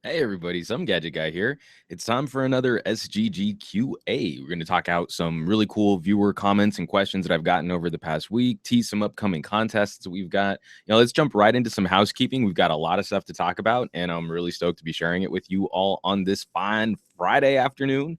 Hey everybody, some gadget guy here. It's time for another SGGQA. We're going to talk out some really cool viewer comments and questions that I've gotten over the past week, tease some upcoming contests that we've got. Let's jump right into some housekeeping. We've got a lot of stuff to talk about, and I'm really stoked to be sharing it with you all on this fine Friday afternoon.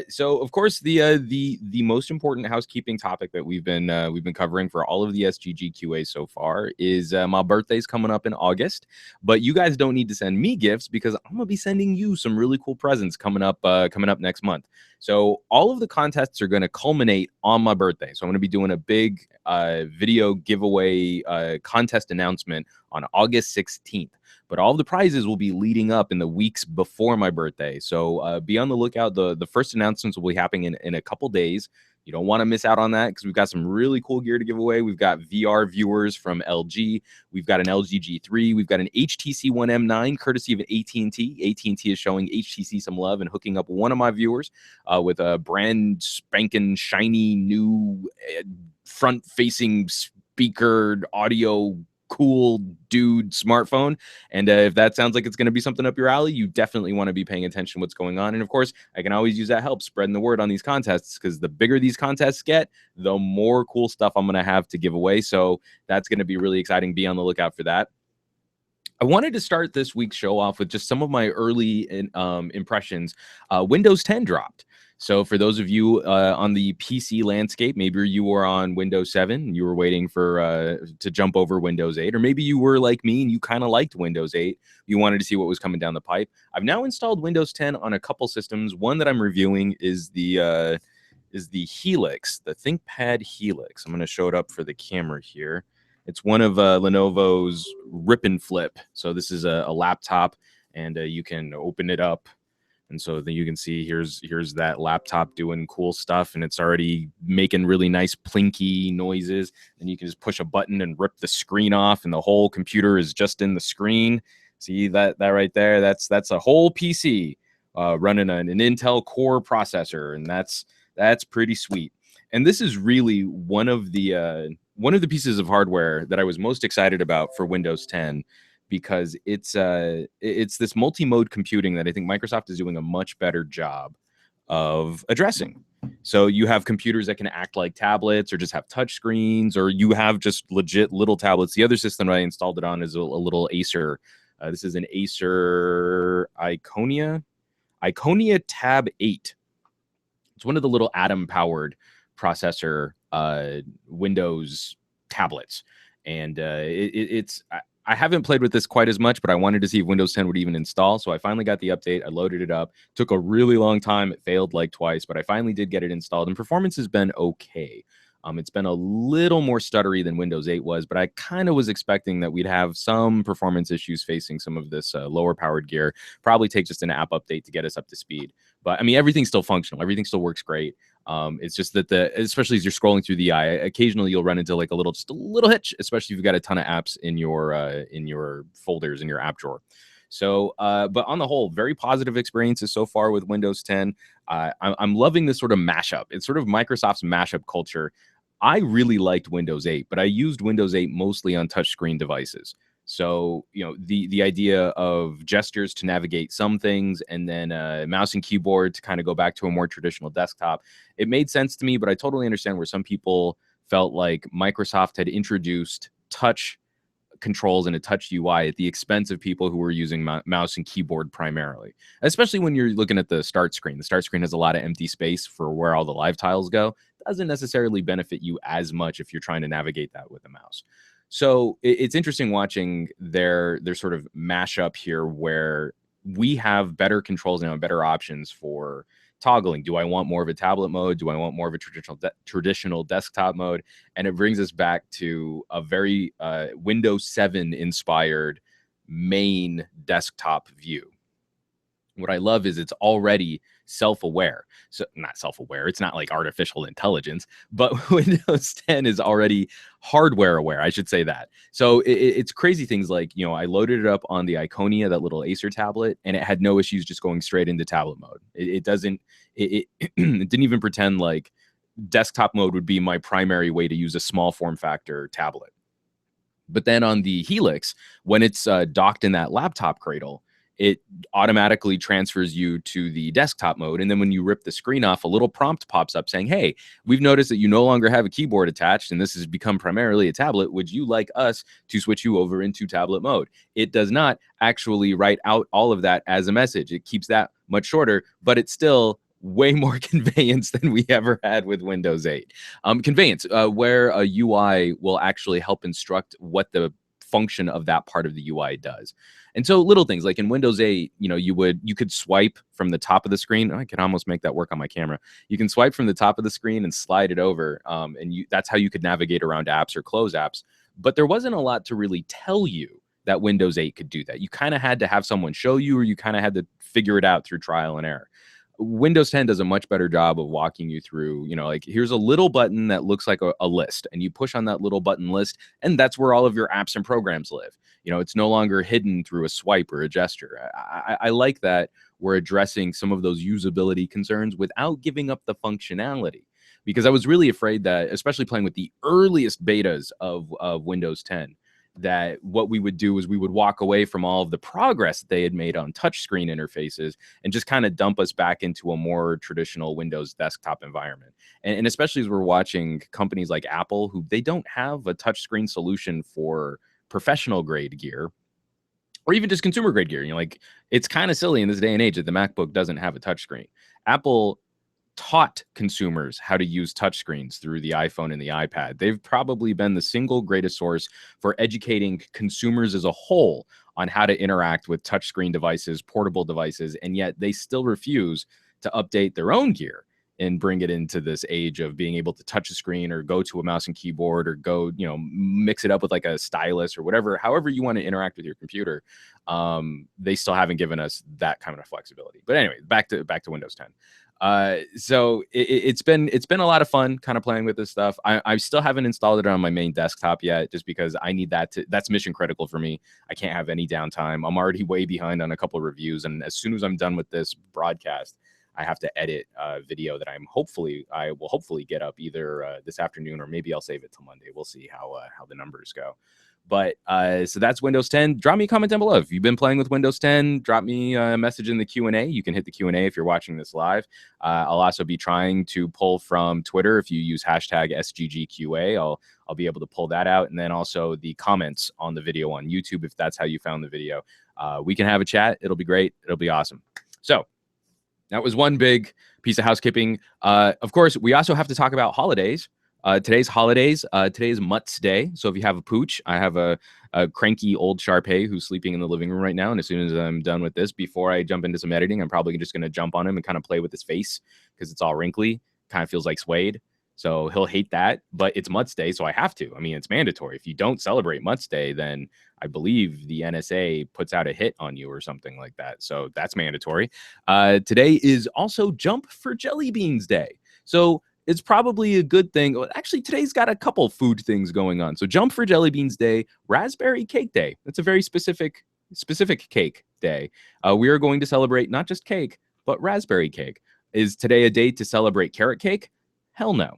So of course the most important housekeeping topic that we've been covering for all of the SGGQA so far is my birthday's coming up in August. But you guys don't need to send me gifts because I'm gonna be sending you some really cool presents coming up next month. So all of the contests are gonna culminate on my birthday. So I'm gonna be doing a big video giveaway contest announcement on August 16th. But all of the prizes will be leading up in the weeks before my birthday. So be on the lookout. The first announcements will be happening in a couple days. You don't want to miss out on that because we've got some really cool gear to give away. We've got VR viewers from LG. We've got an LG G3. We've got an HTC One M9, courtesy of AT&T. AT&T is showing HTC some love and hooking up one of my viewers with a brand spanking shiny new front-facing speaker audio cool dude smartphone. And if that sounds like it's going to be something up your alley, you definitely want to be paying attention to what's going on. And of course, I can always use that help spreading the word on these contests, because the bigger these contests get, the more cool stuff I'm going to have to give away. So that's going to be really exciting. Be on the lookout for that. I wanted to start this week's show off with just some of my early impressions. Windows 10 dropped. So for those of you on the PC landscape, maybe you were on Windows 7, you were waiting for to jump over Windows 8, or maybe you were like me and you kind of liked Windows 8. You wanted to see what was coming down the pipe. I've now installed Windows 10 on a couple systems. One that I'm reviewing is the Helix, the ThinkPad Helix. I'm going to show it up for the camera here. It's one of Lenovo's rip and flip. So this is a laptop, and you can open it up. And so then you can see here's that laptop doing cool stuff, and it's already making really nice plinky noises. And you can just push a button and rip the screen off, and the whole computer is just in the screen. See that right there? That's a whole PC running an Intel Core processor, and that's pretty sweet. And this is really one of the pieces of hardware that I was most excited about for Windows 10, because it's this multi-mode computing that I think Microsoft is doing a much better job of addressing. So you have computers that can act like tablets or just have touch screens, or you have just legit little tablets. The other system I installed it on is a little Acer. This is an Acer Iconia Tab 8. It's one of the little Atom-powered processor Windows tablets, and it's I haven't played with this quite as much, but I wanted to see if Windows 10 would even install. So I finally got the update. I loaded it up. Took a really long time. It failed like twice, but I finally did get it installed, and performance has been okay. It's been a little more stuttery than Windows 8 was, but I kind of was expecting that we'd have some performance issues facing some of this lower powered gear. Probably take just an app update to get us up to speed. But I mean, everything's still functional. Everything still works great. It's just that especially as you're scrolling through the eye, occasionally you'll run into like just a little hitch, especially if you've got a ton of apps in your folders in your app drawer. So, but on the whole, very positive experiences so far with Windows 10. I'm loving this sort of mashup. It's sort of Microsoft's mashup culture. I really liked Windows 8, but I used Windows 8 mostly on touchscreen devices. So, the idea of gestures to navigate some things, and then mouse and keyboard to kind of go back to a more traditional desktop, it made sense to me, but I totally understand where some people felt like Microsoft had introduced touch controls and a touch UI at the expense of people who were using mouse and keyboard primarily, especially when you're looking at the start screen. The start screen has a lot of empty space for where all the live tiles go. Doesn't necessarily benefit you as much if you're trying to navigate that with a mouse. So it's interesting watching their sort of mashup here, where we have better controls now and better options for toggling. Do I want more of a tablet mode? Do I want more of a traditional desktop mode? And it brings us back to a very Windows 7 inspired main desktop view. What I love is it's already self-aware. So not self-aware, it's not like artificial intelligence, but Windows 10 is already hardware aware, I should say that. So it's crazy things like, I loaded it up on the Iconia, that little Acer tablet, and it had no issues just going straight into tablet mode. It didn't even pretend like desktop mode would be my primary way to use a small form factor tablet. But then on the Helix, when it's docked in that laptop cradle, it automatically transfers you to the desktop mode. And then when you rip the screen off, a little prompt pops up saying, hey, we've noticed that you no longer have a keyboard attached, and this has become primarily a tablet. Would you like us to switch you over into tablet mode? It does not actually write out all of that as a message. It keeps that much shorter, but it's still way more conveyance than we ever had with Windows 8. Conveyance, where a UI will actually help instruct what the function of that part of the UI does. And so little things like in Windows 8, you could swipe from the top of the screen. I can almost make that work on my camera. You can swipe from the top of the screen and slide it over. And that's how you could navigate around apps or close apps. But there wasn't a lot to really tell you that Windows 8 could do that. You kind of had to have someone show you, or you kind of had to figure it out through trial and error. Windows 10 does a much better job of walking you through, like here's a little button that looks like a list, and you push on that little button list, and that's where all of your apps and programs live. It's no longer hidden through a swipe or a gesture. I like that we're addressing some of those usability concerns without giving up the functionality, because I was really afraid that, especially playing with the earliest betas of Windows 10, that what we would do is we would walk away from all of the progress that they had made on touchscreen interfaces and just kind of dump us back into a more traditional Windows desktop environment. And especially as we're watching companies like Apple, who they don't have a touchscreen solution for professional grade gear, or even just consumer grade gear. It's kind of silly in this day and age that the MacBook doesn't have a touchscreen. Apple taught consumers how to use touchscreens through the iPhone and the iPad. They've probably been the single greatest source for educating consumers as a whole on how to interact with touchscreen devices, portable devices, and yet they still refuse to update their own gear and bring it into this age of being able to touch a screen or go to a mouse and keyboard or go, mix it up with like a stylus or whatever, however you want to interact with your computer. They still haven't given us that kind of flexibility. But anyway, back to Windows 10. So it's been a lot of fun kind of playing with this stuff. I still haven't installed it on my main desktop yet, just because I need that's mission critical for me. I can't have any downtime. I'm already way behind on a couple of reviews. And as soon as I'm done with this broadcast, I have to edit a video that I will hopefully get up either this afternoon, or maybe I'll save it till Monday. We'll see how the numbers go. But so that's Windows 10. Drop me a comment down below if you've been playing with Windows 10. Drop me a message in the Q&A. You can hit the Q&A if you're watching this live. I'll also be trying to pull from Twitter. If you use hashtag SGGQA, I'll be able to pull that out. And then also the comments on the video on YouTube, if that's how you found the video. We can have a chat. It'll be great. It'll be awesome. So that was one big piece of housekeeping. Of course, we also have to talk about holidays. Today's holidays. Today's Mutt's Day. So if you have a pooch, I have a cranky old Shar-Pei who's sleeping in the living room right now. And as soon as I'm done with this, before I jump into some editing, I'm probably just going to jump on him and kind of play with his face, because it's all wrinkly. Kind of feels like suede. So he'll hate that, but it's Mutt's Day, so I have to. I mean, it's mandatory. If you don't celebrate Mutt's Day, then I believe the NSA puts out a hit on you or something like that. So that's mandatory. Today is also Jump for Jelly Beans Day. So it's probably a good thing. Well, actually, today's got a couple food things going on. So Jump for Jelly Beans Day, Raspberry Cake Day. That's a very specific cake day. We are going to celebrate not just cake, but raspberry cake. Is today a day to celebrate carrot cake? Hell no.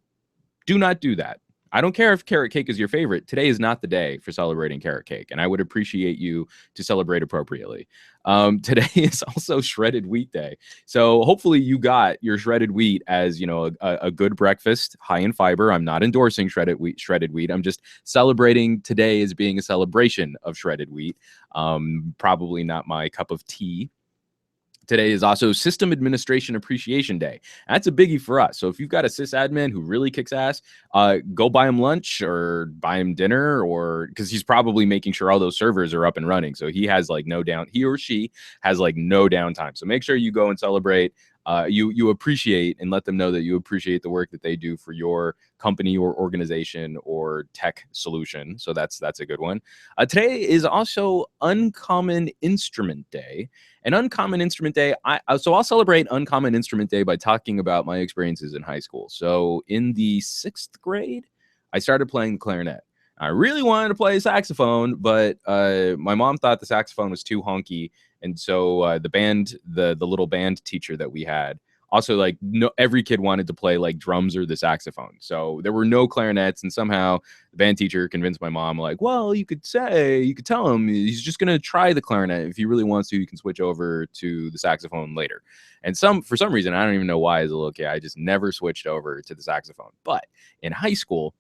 Do not do that. I don't care if carrot cake is your favorite. Today is not the day for celebrating carrot cake, and I would appreciate you to celebrate appropriately. Today is also Shredded Wheat Day. So hopefully you got your shredded wheat as, a good breakfast, high in fiber. I'm not endorsing shredded wheat. I'm just celebrating today as being a celebration of shredded wheat. Probably not my cup of tea. Today is also System Administration Appreciation Day. That's a biggie for us. So if you've got a sysadmin who really kicks ass, go buy him lunch or buy him dinner, or because he's probably making sure all those servers are up and running. So he has he or she has no downtime. So make sure you go and celebrate. You appreciate and let them know that you appreciate the work that they do for your company or organization or tech solution. So that's a good one. Today is also Uncommon Instrument Day. And Uncommon Instrument Day, I'll celebrate Uncommon Instrument Day by talking about my experiences in high school. So in the 6th grade, I started playing the clarinet. I really wanted to play saxophone, but my mom thought the saxophone was too honky. And so the little band teacher that we had also like every kid wanted to play like drums or the saxophone. So there were no clarinets, and somehow the band teacher convinced my mom, like, well, you could tell him he's just going to try the clarinet. If he really wants to, you can switch over to the saxophone later. And for some reason, I don't even know why as a little kid, I just never switched over to the saxophone. But in high school,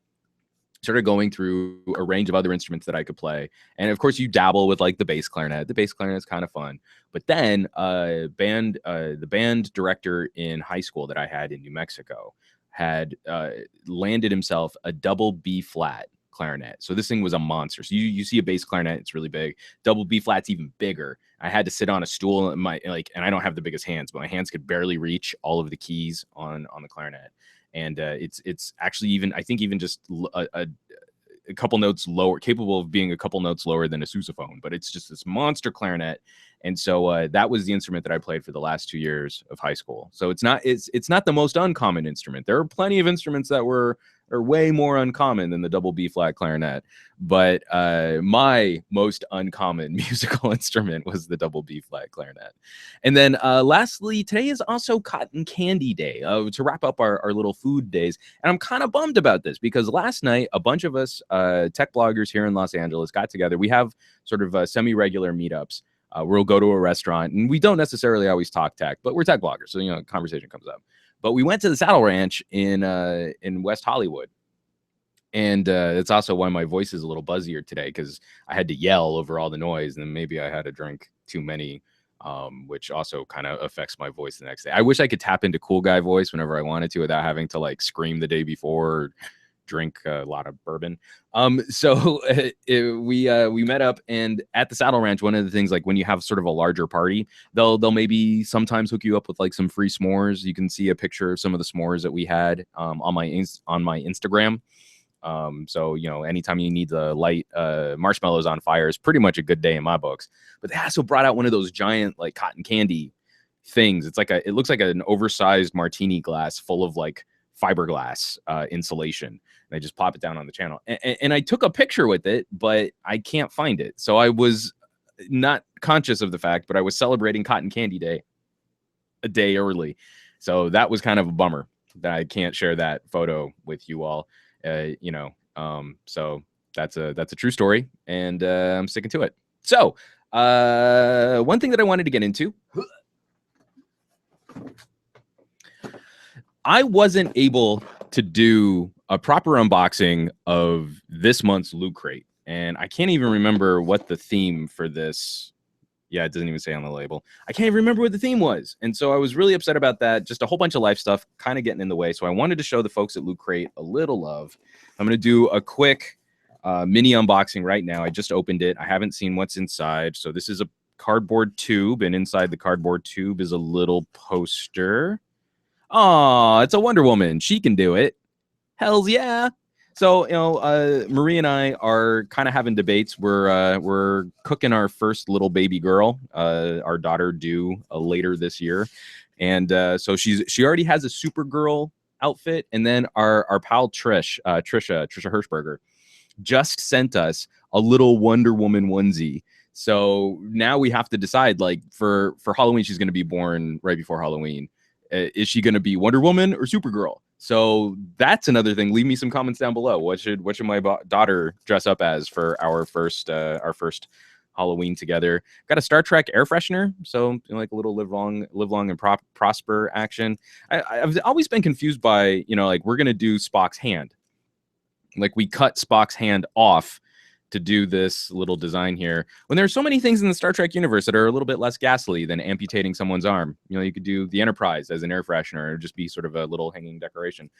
started going through a range of other instruments that I could play. And of course, you dabble with like the bass clarinet. The bass clarinet is kind of fun. But then the band director in high school that I had in New Mexico had landed himself a double B flat clarinet. So this thing was a monster. So you see a bass clarinet, it's really big. Double B flat's even bigger. I had to sit on a stool, and and I don't have the biggest hands, but my hands could barely reach all of the keys on the clarinet. And it's actually even, I think, even just a couple notes lower, capable of being a couple notes lower than a sousaphone, but it's just this monster clarinet. And so that was the instrument that I played for the last 2 years of high school. So it's not the most uncommon instrument. There are plenty of instruments that are way more uncommon than the double B flat clarinet, but my most uncommon musical instrument was the double B flat clarinet. And then lastly, today is also Cotton Candy Day, to wrap up our little food days. And I'm kind of bummed about this because last night a bunch of us tech bloggers here in Los Angeles got together. We have sort of semi-regular meetups. We'll go to a restaurant, and we don't necessarily always talk tech, but we're tech bloggers, so conversation comes up. But we went to the Saddle Ranch in West Hollywood, and it's also why my voice is a little buzzier today, because I had to yell over all the noise, and maybe I had to drink too many, which also kind of affects my voice the next day. I wish I could tap into cool guy voice whenever I wanted to without having to like scream the day before. Or drink a lot of bourbon. So we met up, and at the Saddle Ranch, one of the things, like when you have sort of a larger party, they'll maybe sometimes hook you up with like some free s'mores. You can see a picture of some of the s'mores that we had on my Instagram. So anytime you need to light marshmallows on fire is pretty much a good day in my books. But they also brought out one of those giant like cotton candy things. It looks like an oversized martini glass full of like fiberglass insulation. And I just pop it down on the channel, and I took a picture with it, but I can't find it. So I was not conscious of the fact, but I was celebrating Cotton Candy Day a day early. So that was kind of a bummer that I can't share that photo with you all. So that's a true story, and I'm sticking to it. So one thing that I wanted to get into, I wasn't able to do a proper unboxing of this month's Loot Crate, and I can't even remember what the theme for this. Yeah, it doesn't even say on the label. I can't even remember what the theme was, and so I was really upset about that. Just a whole bunch of life stuff kind of getting in the way, so I wanted to show the folks at Loot Crate a little love. I'm going to do a quick mini unboxing right now. I just opened it. I haven't seen what's inside. So this is a cardboard tube, and inside the cardboard tube is a little poster. Oh, it's a Wonder Woman. She can do it. Hells yeah. So, Marie and I are kind of having debates. We're cooking our first little baby girl, our daughter due later this year. And so she already has a Supergirl outfit. And then our pal Trisha Hirschberger just sent us a little Wonder Woman onesie. So now we have to decide, like, for Halloween, she's going to be born right before Halloween. Is she going to be Wonder Woman or Supergirl? So that's another thing. Leave me some comments down below. What should my daughter dress up as for our first Halloween together? Got a Star Trek air freshener, so like a little live long and prosper action. I've always been confused by, like, we're gonna do Spock's hand, like we cut Spock's hand off to do this little design here, when there's so many things in the Star Trek universe that are a little bit less ghastly than amputating someone's arm. You could do the Enterprise as an air freshener, or just be sort of a little hanging decoration.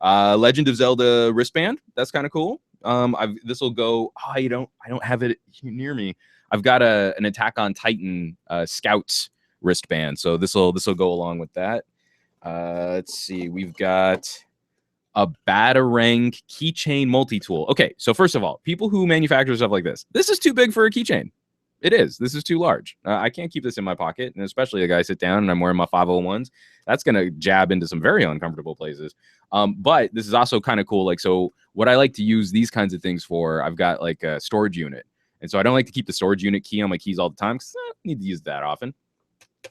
Legend of Zelda wristband, that's kind of cool. This will go. Oh, I don't have it near me. I've got an Attack on Titan Scouts wristband, so this will go along with that. Let's see, we've got a Batarang keychain multi-tool. Okay, so first of all, people who manufacture stuff like this is too big for a keychain. It is. This is too large. I can't keep this in my pocket, and especially a guy sit down and I'm wearing my 501s. That's going to jab into some very uncomfortable places. But this is also kind of cool. Like, so what I like to use these kinds of things for, I've got like a storage unit. And so I don't like to keep the storage unit key on my keys all the time because I don't need to use that often.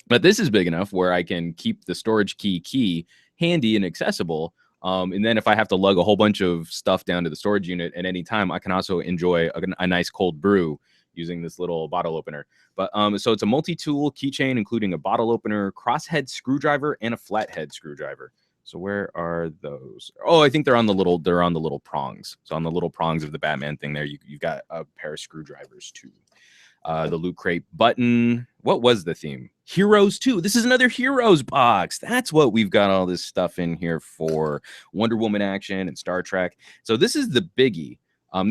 But this is big enough where I can keep the storage key handy and accessible. And then if I have to lug a whole bunch of stuff down to the storage unit at any time, I can also enjoy a nice cold brew using this little bottle opener. But so it's a multi-tool keychain, including a bottle opener, crosshead screwdriver, and a flathead screwdriver. So where are those? Oh, I think they're on the little prongs. So on the little prongs of the Batman thing there, you've got a pair of screwdrivers too. The Loot Crate button. What was the theme? Heroes 2. This is another Heroes box. That's what we've got all this stuff in here for. Wonder Woman action and Star Trek. So this is the biggie.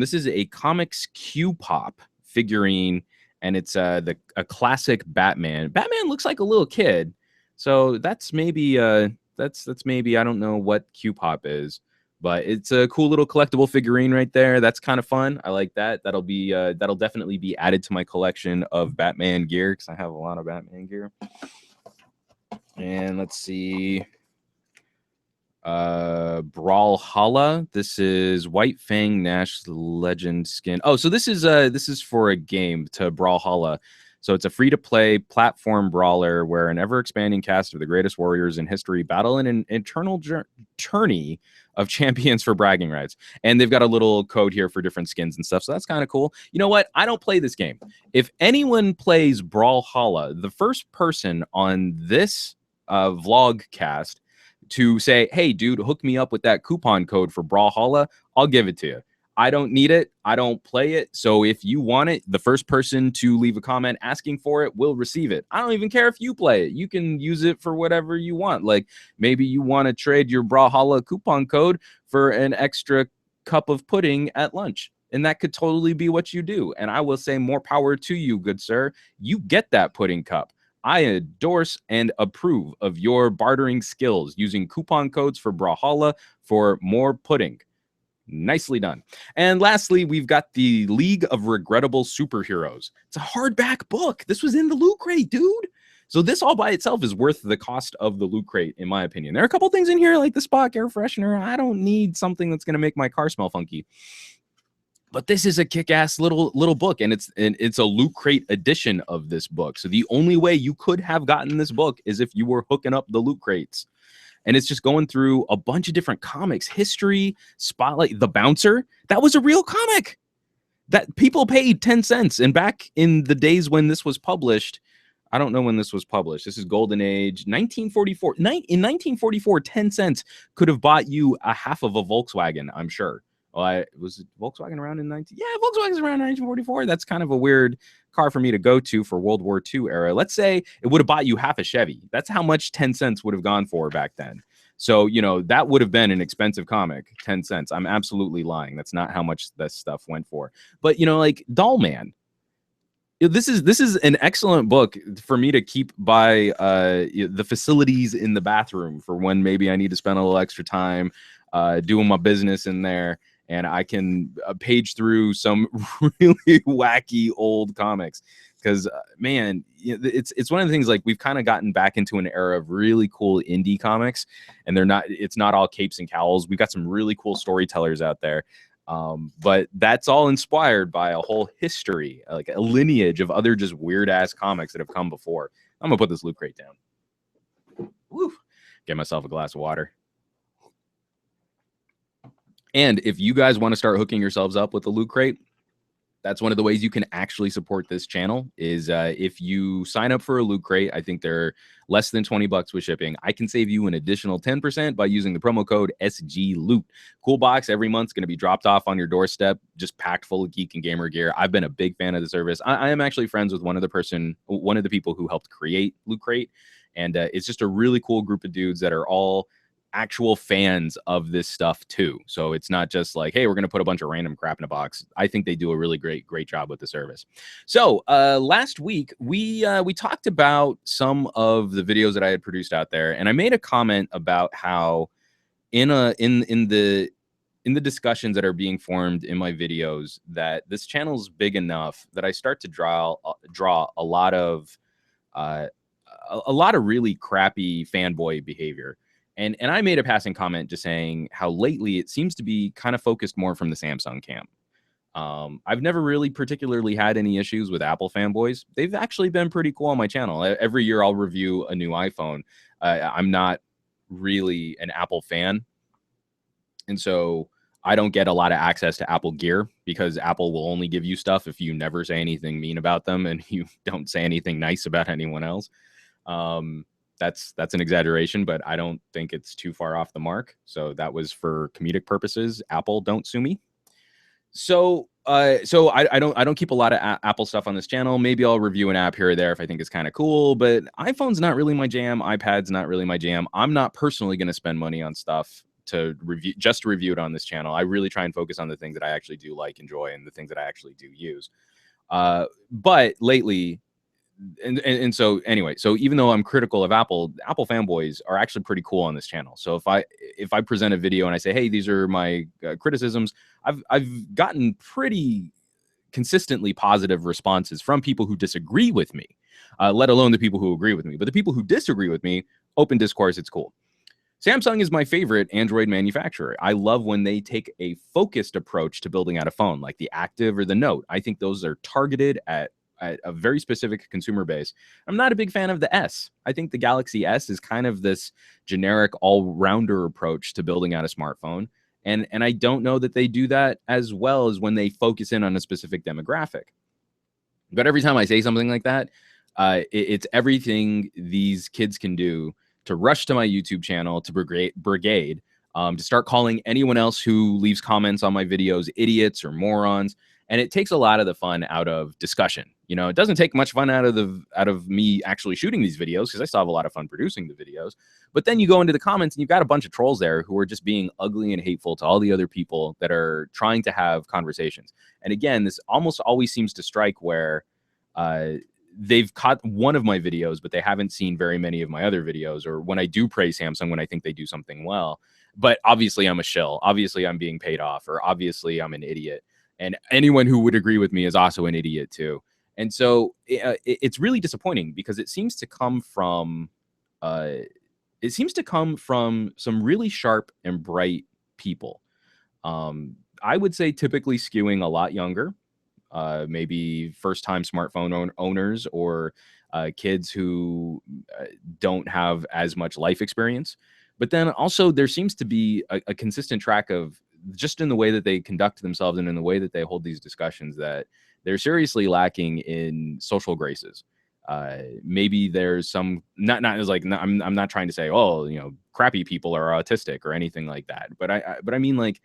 This is a comics Q-Pop figurine, and it's a classic Batman. Batman looks like a little kid. So that's maybe that's maybe, I don't know what Q-Pop is. But it's a cool little collectible figurine right there. That's kind of fun. I like that. That'll definitely be added to my collection of Batman gear because I have a lot of Batman gear. And let's see. Brawlhalla. This is White Fang Nash Legend skin. Oh, so this is for a game to Brawlhalla. So it's a free-to-play platform brawler where an ever-expanding cast of the greatest warriors in history battle in an eternal tourney of champions for bragging rights. And they've got a little code here for different skins and stuff, so that's kind of cool. You know what? I don't play this game. If anyone plays Brawlhalla, the first person on this vlog cast to say, hey, dude, hook me up with that coupon code for Brawlhalla, I'll give it to you. I don't need it. I don't play it. So if you want it, the first person to leave a comment asking for it will receive it. I don't even care if you play it. You can use it for whatever you want. Like maybe you want to trade your Brawlhalla coupon code for an extra cup of pudding at lunch. And that could totally be what you do. And I will say more power to you, good sir. You get that pudding cup. I endorse and approve of your bartering skills using coupon codes for Brawlhalla for more pudding. Nicely done. And lastly, we've got the League of Regrettable Superheroes. It's a hardback book. This was in the Loot Crate, dude. So this all by itself is worth the cost of the Loot Crate, in my opinion. There are a couple things in here like the Spock air freshener. I don't need something that's going to make my car smell funky. But this is a kick-ass little book, and it's a Loot Crate edition of this book. So the only way you could have gotten this book is if you were hooking up the Loot Crates. And it's just going through a bunch of different comics, history, Spotlight, The Bouncer. That was a real comic that people paid 10 cents. And back in the days when this was published, I don't know when this was published. This is Golden Age, 1944. In 1944, 10 cents could have bought you a half of a Volkswagen, I'm sure. Well, was Volkswagen around in 19? Yeah, Volkswagen's around 1944. That's kind of a weird car for me to go to for World War II era. Let's say it would have bought you half a Chevy. That's how much 10 cents would have gone for back then. So, you know, that would have been an expensive comic, 10 cents. I'm absolutely lying. That's not how much this stuff went for. But, you know, like Doll Man. This is an excellent book for me to keep by the facilities in the bathroom for when maybe I need to spend a little extra time doing my business in there. And I can page through some really wacky old comics because, man, it's one of the things, like, we've kind of gotten back into an era of really cool indie comics, and it's not all capes and cowls. We've got some really cool storytellers out there. But that's all inspired by a whole history, like a lineage of other just weird ass comics that have come before. I'm gonna put this Loot Crate down. Woo. Get myself a glass of water. And if you guys want to start hooking yourselves up with the Loot Crate, that's one of the ways you can actually support this channel is if you sign up for a Loot Crate. I think they're less than $20 with shipping. I can save you an additional 10% by using the promo code SGLOOT. Cool box every month is going to be dropped off on your doorstep, just packed full of geek and gamer gear. I've been a big fan of the service. I am actually friends with one of the people who helped create Loot Crate. And it's just a really cool group of dudes that are all actual fans of this stuff too. So it's not just like, hey, we're going to put a bunch of random crap in a box. I think they do a really great job with the service. So last week we talked about some of the videos that I had produced out there, and I made a comment about how in the discussions that are being formed in my videos that this channel is big enough that I start to draw a lot of really crappy fanboy behavior. And I made a passing comment just saying how lately it seems to be kind of focused more from the Samsung camp. I've never really particularly had any issues with Apple fanboys. They've actually been pretty cool on my channel. Every year I'll review a new iPhone. I'm not really an Apple fan, and so I don't get a lot of access to Apple gear because Apple will only give you stuff if you never say anything mean about them and you don't say anything nice about anyone else. Um, that's an exaggeration, but I don't think it's too far off the mark. So that was for comedic purposes. Apple, don't sue me. So I don't keep a lot of Apple stuff on this channel. Maybe I'll review an app here or there if I think it's kind of cool, but iPhone's not really my jam. iPad's not really my jam. I'm not personally going to spend money on stuff to review just to review it on this channel. I really try and focus on the things that I actually do like, enjoy, and the things that I actually do use. But lately, and so anyway, so even though I'm critical of Apple fanboys are actually pretty cool on this channel. So if I present a video and I say, hey, these are my criticisms, I've gotten pretty consistently positive responses from people who disagree with me, let alone the people who agree with me. But the people who disagree with me, open discourse, it's cool. Samsung is my favorite Android manufacturer. I love when they take a focused approach to building out a phone, like the Active or the Note. I think those are targeted at a very specific consumer base. I'm not a big fan of the S. I think the Galaxy S is kind of this generic all-rounder approach to building out a smartphone. And I don't know that they do that as well as when they focus in on a specific demographic. But every time I say something like that, it's everything these kids can do to rush to my YouTube channel, to brigade, to start calling anyone else who leaves comments on my videos idiots or morons. And it takes a lot of the fun out of discussion. You know, it doesn't take much fun out of me actually shooting these videos because I still have a lot of fun producing the videos. But then you go into the comments and you've got a bunch of trolls there who are just being ugly and hateful to all the other people that are trying to have conversations. And again, this almost always seems to strike where they've caught one of my videos, but they haven't seen very many of my other videos, or when I do praise Samsung, when I think they do something well. But obviously I'm a shill. Obviously I'm being paid off, or obviously I'm an idiot. And anyone who would agree with me is also an idiot too. And so it's really disappointing because it seems to come from some really sharp and bright people. I would say typically skewing a lot younger, maybe first-time smartphone owners, or kids who don't have as much life experience. But then also there seems to be a consistent track of, just in the way that they conduct themselves and in the way that they hold these discussions, that they're seriously lacking in social graces. Maybe there's some not as like I'm not trying to say, oh, you know, crappy people are autistic or anything like that, but I mean, like,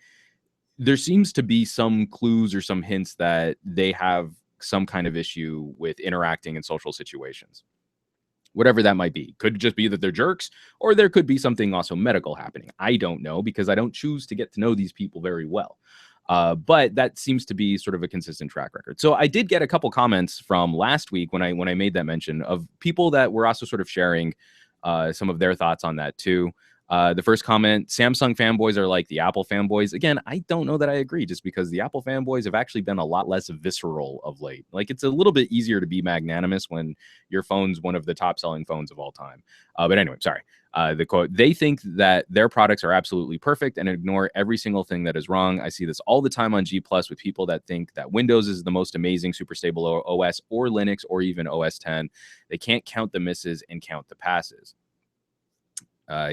there seems to be some clues or some hints that they have some kind of issue with interacting in social situations, whatever that might be. Could just be that they're jerks, or there could be something also medical happening. I don't know, because I don't choose to get to know these people very well. But that seems to be sort of a consistent track record. So I did get a couple comments from last week when I made that mention, of people that were also sort of sharing some of their thoughts on that too. The first comment: Samsung fanboys are like the Apple fanboys. Again, I don't know that I agree, just because the Apple fanboys have actually been a lot less visceral of late. Like, it's a little bit easier to be magnanimous when your phone's one of the top selling phones of all time. But anyway, sorry. The quote: they think that their products are absolutely perfect and ignore every single thing that is wrong. I see this all the time on G Plus with people that think that Windows is the most amazing super stable OS, or Linux, or even OS 10. They can't count the misses and count the passes.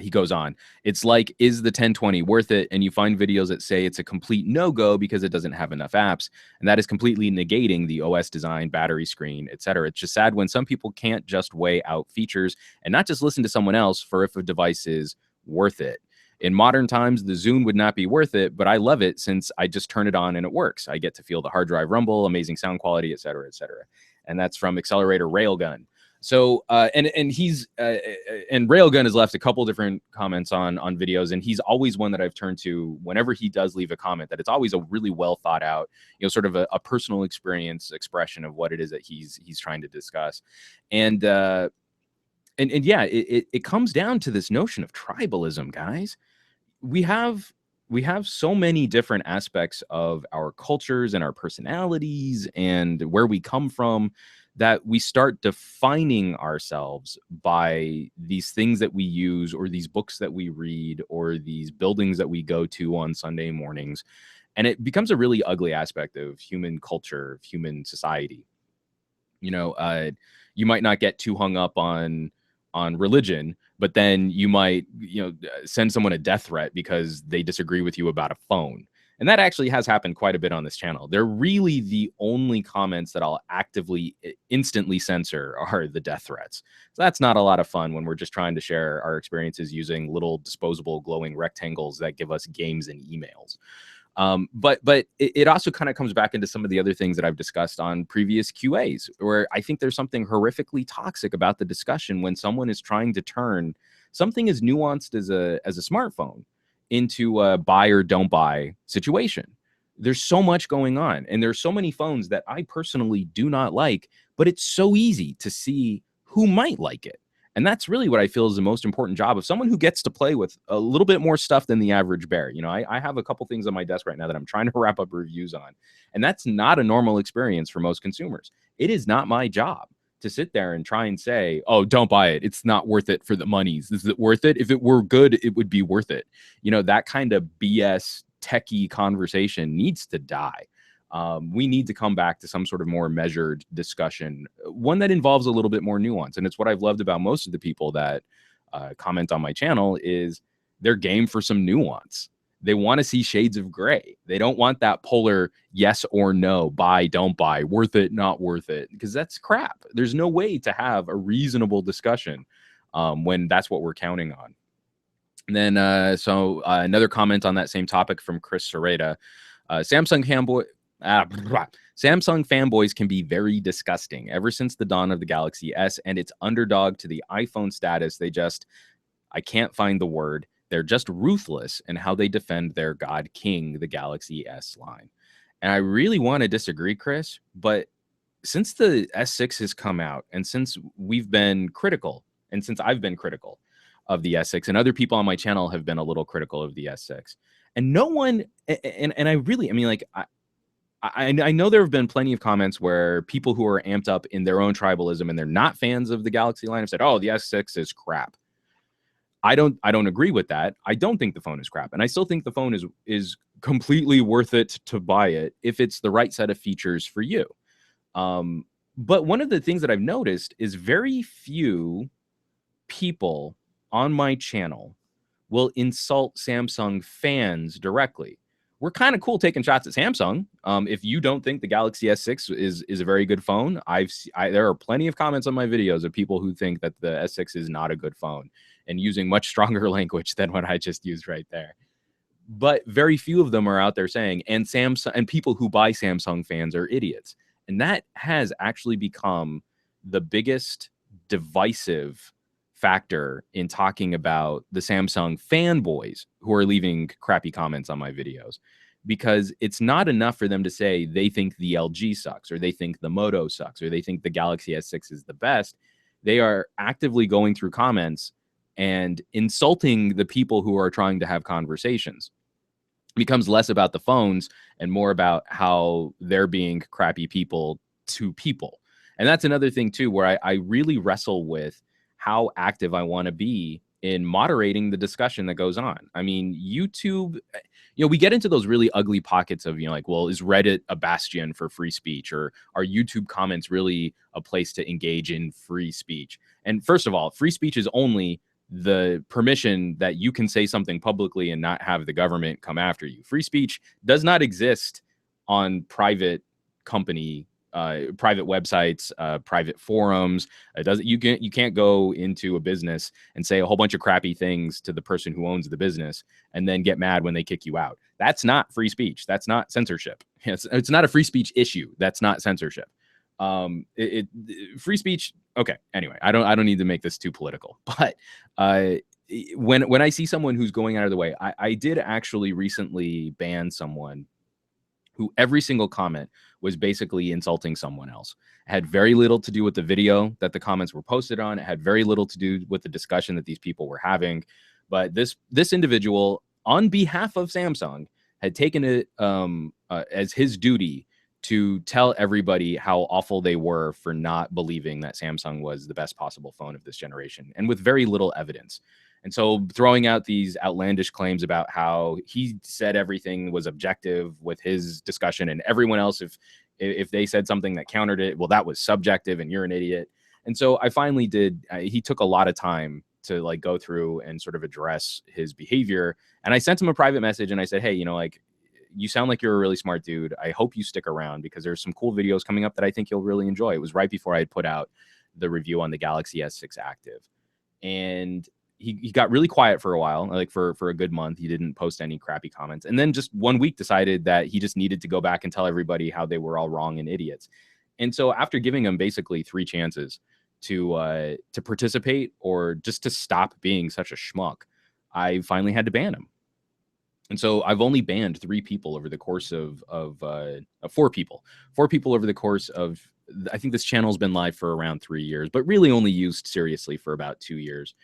He goes on, it's like, is the 1020 worth it? And you find videos that say it's a complete no-go because it doesn't have enough apps. And that is completely negating the OS design, battery screen, etc. It's just sad when some people can't just weigh out features and not just listen to someone else for if a device is worth it. In modern times, the Zune would not be worth it, but I love it since I just turn it on and it works. I get to feel the hard drive rumble, amazing sound quality, etc., etc. And that's from Accelerator Railgun. So and he's and Railgun has left a couple different comments on videos, and he's always one that I've turned to whenever he does leave a comment, that it's always a really well thought out, you know, sort of a personal experience expression of what it is that he's trying to discuss. And yeah, it comes down to this notion of tribalism, guys. We have so many different aspects of our cultures and our personalities and where we come from, that we start defining ourselves by these things that we use, or these books that we read, or these buildings that we go to on Sunday mornings. And it becomes a really ugly aspect of human culture, of human society. You know, you might not get too hung up on religion, but then you might, send someone a death threat because they disagree with you about a phone. And that actually has happened quite a bit on this channel. They're really the only comments that I'll actively instantly censor are the death threats. So that's not a lot of fun when we're just trying to share our experiences using little disposable glowing rectangles that give us games and emails. But it also kind of comes back into some of the other things that I've discussed on previous QAs, where I think there's something horrifically toxic about the discussion when someone is trying to turn something as nuanced as a smartphone into a buy or don't buy situation. There's so much going on, and there's so many phones that I personally do not like, but it's so easy to see who might like it. And that's really what I feel is the most important job of someone who gets to play with a little bit more stuff than the average bear. I have a couple things on my desk right now that I'm trying to wrap up reviews on. And that's not a normal experience for most consumers. It is not my job to sit there and try and say, oh, don't buy it. It's not worth it for the monies. Is it worth it? If it were good, it would be worth it. That kind of BS techie conversation needs to die. We need to come back to some sort of more measured discussion, one that involves a little bit more nuance. And it's what I've loved about most of the people that comment on my channel is they're game for some nuance. They want to see shades of gray. They don't want that polar yes or no, buy, don't buy, worth it, not worth it, because that's crap. There's no way to have a reasonable discussion when that's what we're counting on. And then, another comment on that same topic from Chris Serrata. Samsung fanboys can be very disgusting. Ever since the dawn of the Galaxy S and its underdog to the iPhone status, I can't find the word. They're just ruthless in how they defend their God King, the Galaxy S line. And I really want to disagree, Chris, but since the S6 has come out and since we've been critical, and since I've been critical of the S6 and other people on my channel have been a little critical of the S6, and no one, and I really, I mean, like, I know there have been plenty of comments where people who are amped up in their own tribalism and they're not fans of the Galaxy line have said, oh, the S6 is crap. I don't agree with that. I don't think the phone is crap. And I still think the phone is completely worth it to buy it if it's the right set of features for you. But one of the things that I've noticed is very few people on my channel will insult Samsung fans directly. We're kind of cool taking shots at Samsung. If you don't think the Galaxy S6 is a very good phone, there are plenty of comments on my videos of people who think that the S6 is not a good phone and using much stronger language than what I just used right there. But very few of them are out there saying, and Samsung and people who buy Samsung fans are idiots. And that has actually become the biggest divisive factor in talking about the Samsung fanboys who are leaving crappy comments on my videos, because it's not enough for them to say they think the LG sucks or they think the Moto sucks or they think the Galaxy S6 is the best. They are actively going through comments and insulting the people who are trying to have conversations. It becomes less about the phones and more about how they're being crappy people to people. And that's another thing too, where I really wrestle with how active I want to be in moderating the discussion that goes on. I mean, YouTube, we get into those really ugly pockets of, like, well, is Reddit a bastion for free speech, or are YouTube comments really a place to engage in free speech? And first of all, free speech is only the permission that you can say something publicly and not have the government come after you. Free speech does not exist on private company private websites, private forums. You can't go into a business and say a whole bunch of crappy things to the person who owns the business and then get mad when they kick you out. That's not free speech. That's not censorship. It's not a free speech issue. That's not censorship. Free speech. Okay. Anyway, I don't need to make this too political, but when I see someone who's going out of the way, I did actually recently ban someone who every single comment was basically insulting someone else. It had very little to do with the video that the comments were posted on. It had very little to do with the discussion that these people were having. But this individual, on behalf of Samsung, had taken it as his duty to tell everybody how awful they were for not believing that Samsung was the best possible phone of this generation, and with very little evidence. And so throwing out these outlandish claims about how he said everything was objective with his discussion, and everyone else, if they said something that countered it, well, that was subjective and you're an idiot. And so I finally did. He took a lot of time to like go through and sort of address his behavior. And I sent him a private message and I said, hey, like, you sound like you're a really smart dude. I hope you stick around because there's some cool videos coming up that I think you'll really enjoy. It was right before I had put out the review on the Galaxy S6 Active. And he got really quiet for a while, like for a good month. He didn't post any crappy comments. And then just 1 week decided that he just needed to go back and tell everybody how they were all wrong and idiots. And so after giving him basically 3 chances to participate or just to stop being such a schmuck, I finally had to ban him. And so I've only banned 3 people over the course of 4 people over the course of, I think this channel's been live for around 3 years, but really only used seriously for about 2 years.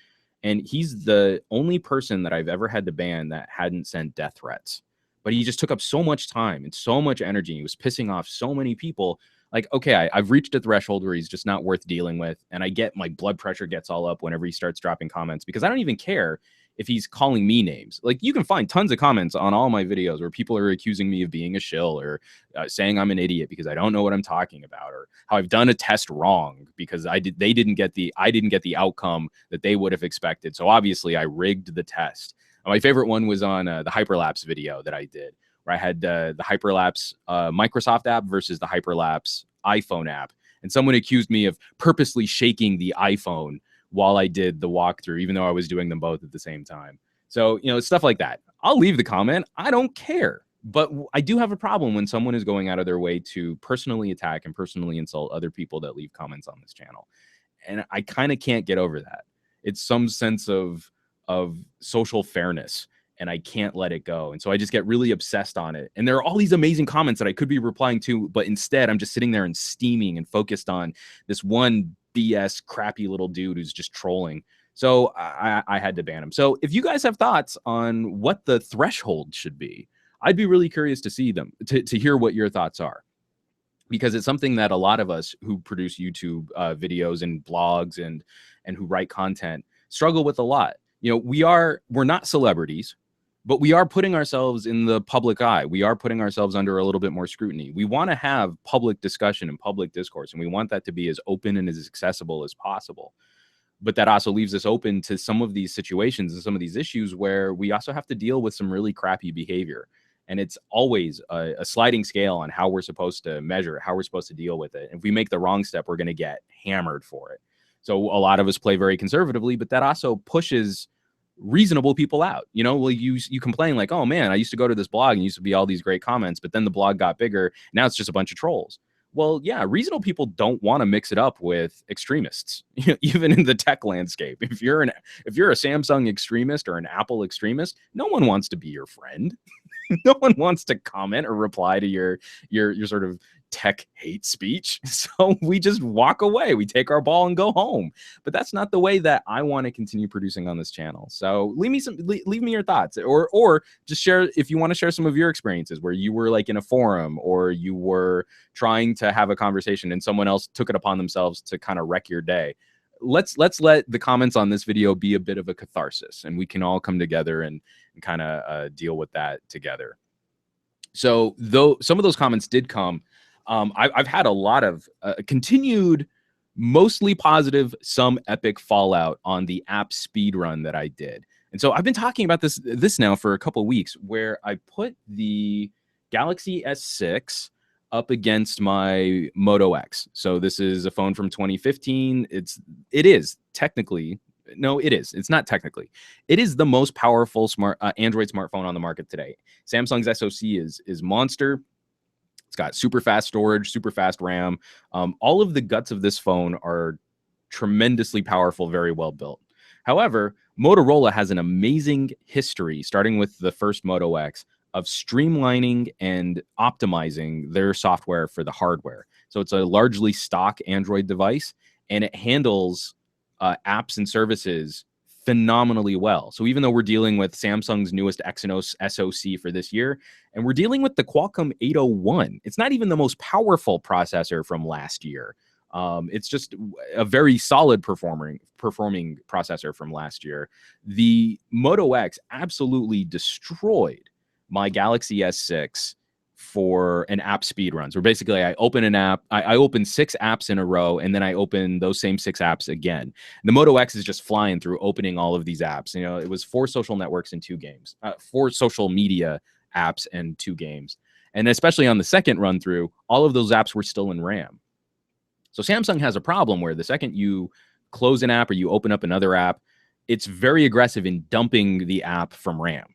And he's the only person that I've ever had to ban that hadn't sent death threats. But he just took up so much time and so much energy. He was pissing off so many people. Like, okay, I've reached a threshold where he's just not worth dealing with. And I get my blood pressure gets all up whenever he starts dropping comments because I don't even care if he's calling me names. Like, you can find tons of comments on all my videos where people are accusing me of being a shill or saying I'm an idiot because I don't know what I'm talking about, or how I've done a test wrong because I didn't get the outcome that they would have expected. So obviously I rigged the test. My favorite one was on the hyperlapse video that I did, where I had the hyperlapse Microsoft app versus the hyperlapse iPhone app. And someone accused me of purposely shaking the iPhone while I did the walkthrough, even though I was doing them both at the same time. So, stuff like that. I'll leave the comment. I don't care. But I do have a problem when someone is going out of their way to personally attack and personally insult other people that leave comments on this channel. And I kind of can't get over that. It's some sense of social fairness, and I can't let it go. And so I just get really obsessed on it. And there are all these amazing comments that I could be replying to, but instead I'm just sitting there and steaming and focused on this one BS crappy little dude who's just trolling. So I had to ban him. So if you guys have thoughts on what the threshold should be, I'd be really curious to see them, to hear what your thoughts are, because it's something that a lot of us who produce YouTube videos and blogs and who write content struggle with a lot. We're not celebrities, but we are putting ourselves in the public eye. We are putting ourselves under a little bit more scrutiny. We want to have public discussion and public discourse, and we want that to be as open and as accessible as possible. But that also leaves us open to some of these situations and some of these issues where we also have to deal with some really crappy behavior. And it's always a sliding scale on how we're supposed to measure it, how we're supposed to deal with it. If we make the wrong step, we're going to get hammered for it. So a lot of us play very conservatively, but that also pushes reasonable people out. You complain like, oh man, I used to go to this blog and used to be all these great comments, but then the blog got bigger. Now it's just a bunch of trolls. Well, yeah, reasonable people don't want to mix it up with extremists, even in the tech landscape. If you're a Samsung extremist or an Apple extremist, no one wants to be your friend. No one wants to comment or reply to your sort of tech hate speech. So we just walk away. We take our ball and go home. But that's not the way that I want to continue producing on this channel. So leave me your thoughts, or just share if you want to share some of your experiences where you were like in a forum or you were trying to have a conversation and someone else took it upon themselves to kind of wreck your day. Let's let the comments on this video be a bit of a catharsis, and we can all come together and kind of deal with that together. So though some of those comments did come, I've had a lot of continued, mostly positive, some epic fallout on the app speed run that I did. And so I've been talking about this now for a couple of weeks, where I put the Galaxy S6 up against my Moto X. So this is a phone from 2015. It's not technically. It is the most powerful Android smartphone on the market today. Samsung's SoC is monster. It's got super fast storage, super fast RAM. All of the guts of this phone are tremendously powerful, very well built. However, Motorola has an amazing history, starting with the first Moto X, of streamlining and optimizing their software for the hardware. So it's a largely stock Android device, and it handles apps and services phenomenally well. So even though we're dealing with Samsung's newest Exynos SoC for this year, and we're dealing with the Qualcomm 801, it's not even the most powerful processor from last year. It's just a very solid performing processor from last year. The Moto X absolutely destroyed my Galaxy S6 for an app speed runs, where basically I open an app, I open 6 apps in a row, and then I open those same 6 apps again. The Moto X is just flying through opening all of these apps. You know, it was 4 social networks and 2 games, 4 social media apps and 2 games. And especially on the second run through, all of those apps were still in RAM. So Samsung has a problem where the second you close an app or you open up another app, it's very aggressive in dumping the app from RAM.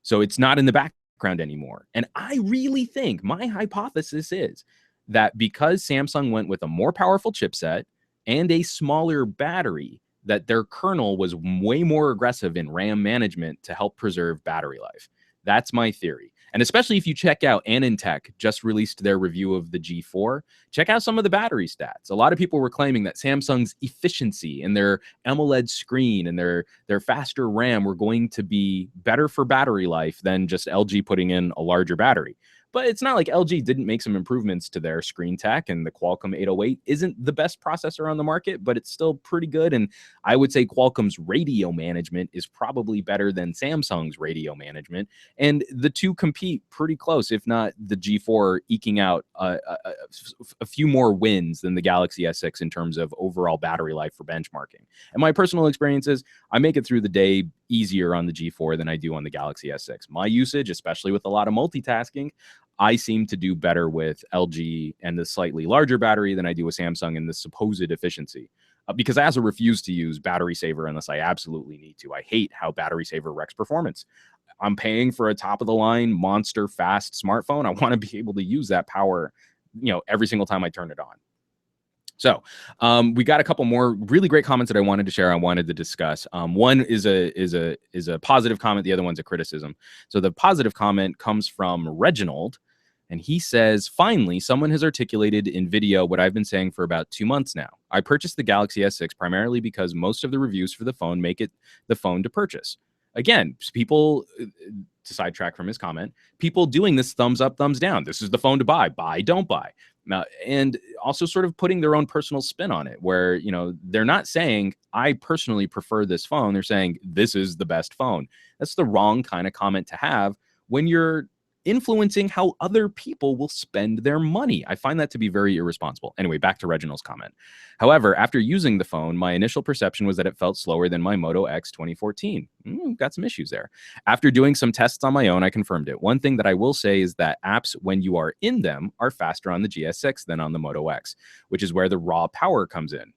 So it's not in the background anymore. And I really think my hypothesis is that because Samsung went with a more powerful chipset and a smaller battery, that their kernel was way more aggressive in RAM management to help preserve battery life. That's my theory. And especially if you check out AnandTech just released their review of the G4, check out some of the battery stats. A lot of people were claiming that Samsung's efficiency and their AMOLED screen and their faster RAM were going to be better for battery life than just LG putting in a larger battery. But it's not like LG didn't make some improvements to their screen tech, and the Qualcomm 808 isn't the best processor on the market, but it's still pretty good. And I would say Qualcomm's radio management is probably better than Samsung's radio management. And the two compete pretty close, if not the G4 eking out a few more wins than the Galaxy S6 in terms of overall battery life for benchmarking. And my personal experience is I make it through the day easier on the G4 than I do on the Galaxy S6. My usage, especially with a lot of multitasking, I seem to do better with LG and the slightly larger battery than I do with Samsung and the supposed efficiency. Because I also refuse to use battery saver unless I absolutely need to. I hate how battery saver wrecks performance. I'm paying for a top of the line monster fast smartphone. I want to be able to use that power, every single time I turn it on. So we got a couple more really great comments that I wanted to share. I wanted to discuss. One is a positive comment. The other one's a criticism. So the positive comment comes from Reginald, and he says, finally, someone has articulated in video what I've been saying for about 2 months now. I purchased the Galaxy S6 primarily because most of the reviews for the phone make it the phone to purchase. Again, people, to sidetrack from his comment, people doing this thumbs up, thumbs down. This is the phone to buy, don't buy. And also sort of putting their own personal spin on it, where, they're not saying, I personally prefer this phone. They're saying, this is the best phone. That's the wrong kind of comment to have when you're influencing how other people will spend their money. I find that to be very irresponsible. Anyway, back to Reginald's comment. However, after using the phone, my initial perception was that it felt slower than my Moto X 2014. Got some issues there. After doing some tests on my own, I confirmed it. One thing that I will say is that apps, when you are in them, are faster on the GS6 than on the Moto X, which is where the raw power comes in.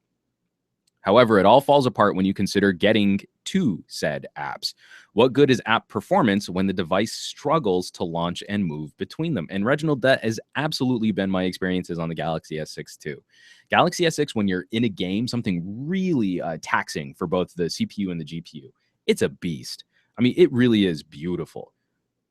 However, it all falls apart when you consider getting to said apps. What good is app performance when the device struggles to launch and move between them? And Reginald, that has absolutely been my experiences on the Galaxy S6 too. Galaxy S6, when you're in a game, something really taxing for both the CPU and the GPU, it's a beast. I mean, it really is beautiful.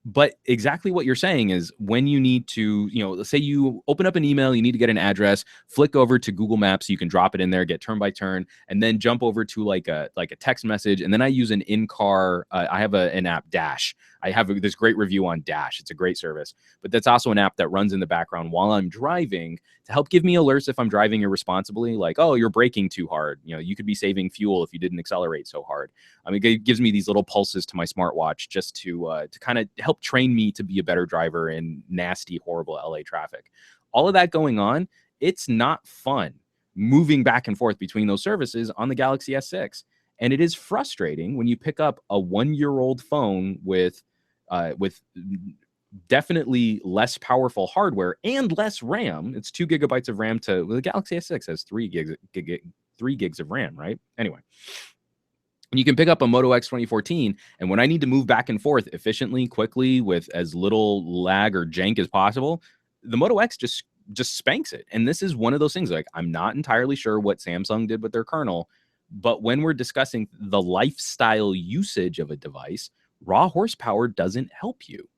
But exactly what you're saying is when you need to, let's say you open up an email, you need to get an address, flick over to Google Maps, you can drop it in there, get turn by turn, and then jump over to like a text message. And then I use an in-car, I have an app, Dash. I have this great review on Dash. It's a great service, but that's also an app that runs in the background while I'm driving to help give me alerts if I'm driving irresponsibly, like, oh, you're braking too hard. You could be saving fuel if you didn't accelerate so hard. I mean, it gives me these little pulses to my smartwatch just to kind of help train me to be a better driver in nasty, horrible LA traffic. All of that going on, it's not fun moving back and forth between those services on the Galaxy S6. And it is frustrating when you pick up a 1-year-old phone with definitely less powerful hardware and less RAM. It's 2 gigabytes of RAM the Galaxy S6 has 3 gigs of RAM, right? Anyway. And you can pick up a Moto X 2014, and when I need to move back and forth efficiently, quickly, with as little lag or jank as possible, the Moto X just spanks it. And this is one of those things, like, I'm not entirely sure what Samsung did with their kernel, but when we're discussing the lifestyle usage of a device, raw horsepower doesn't help you.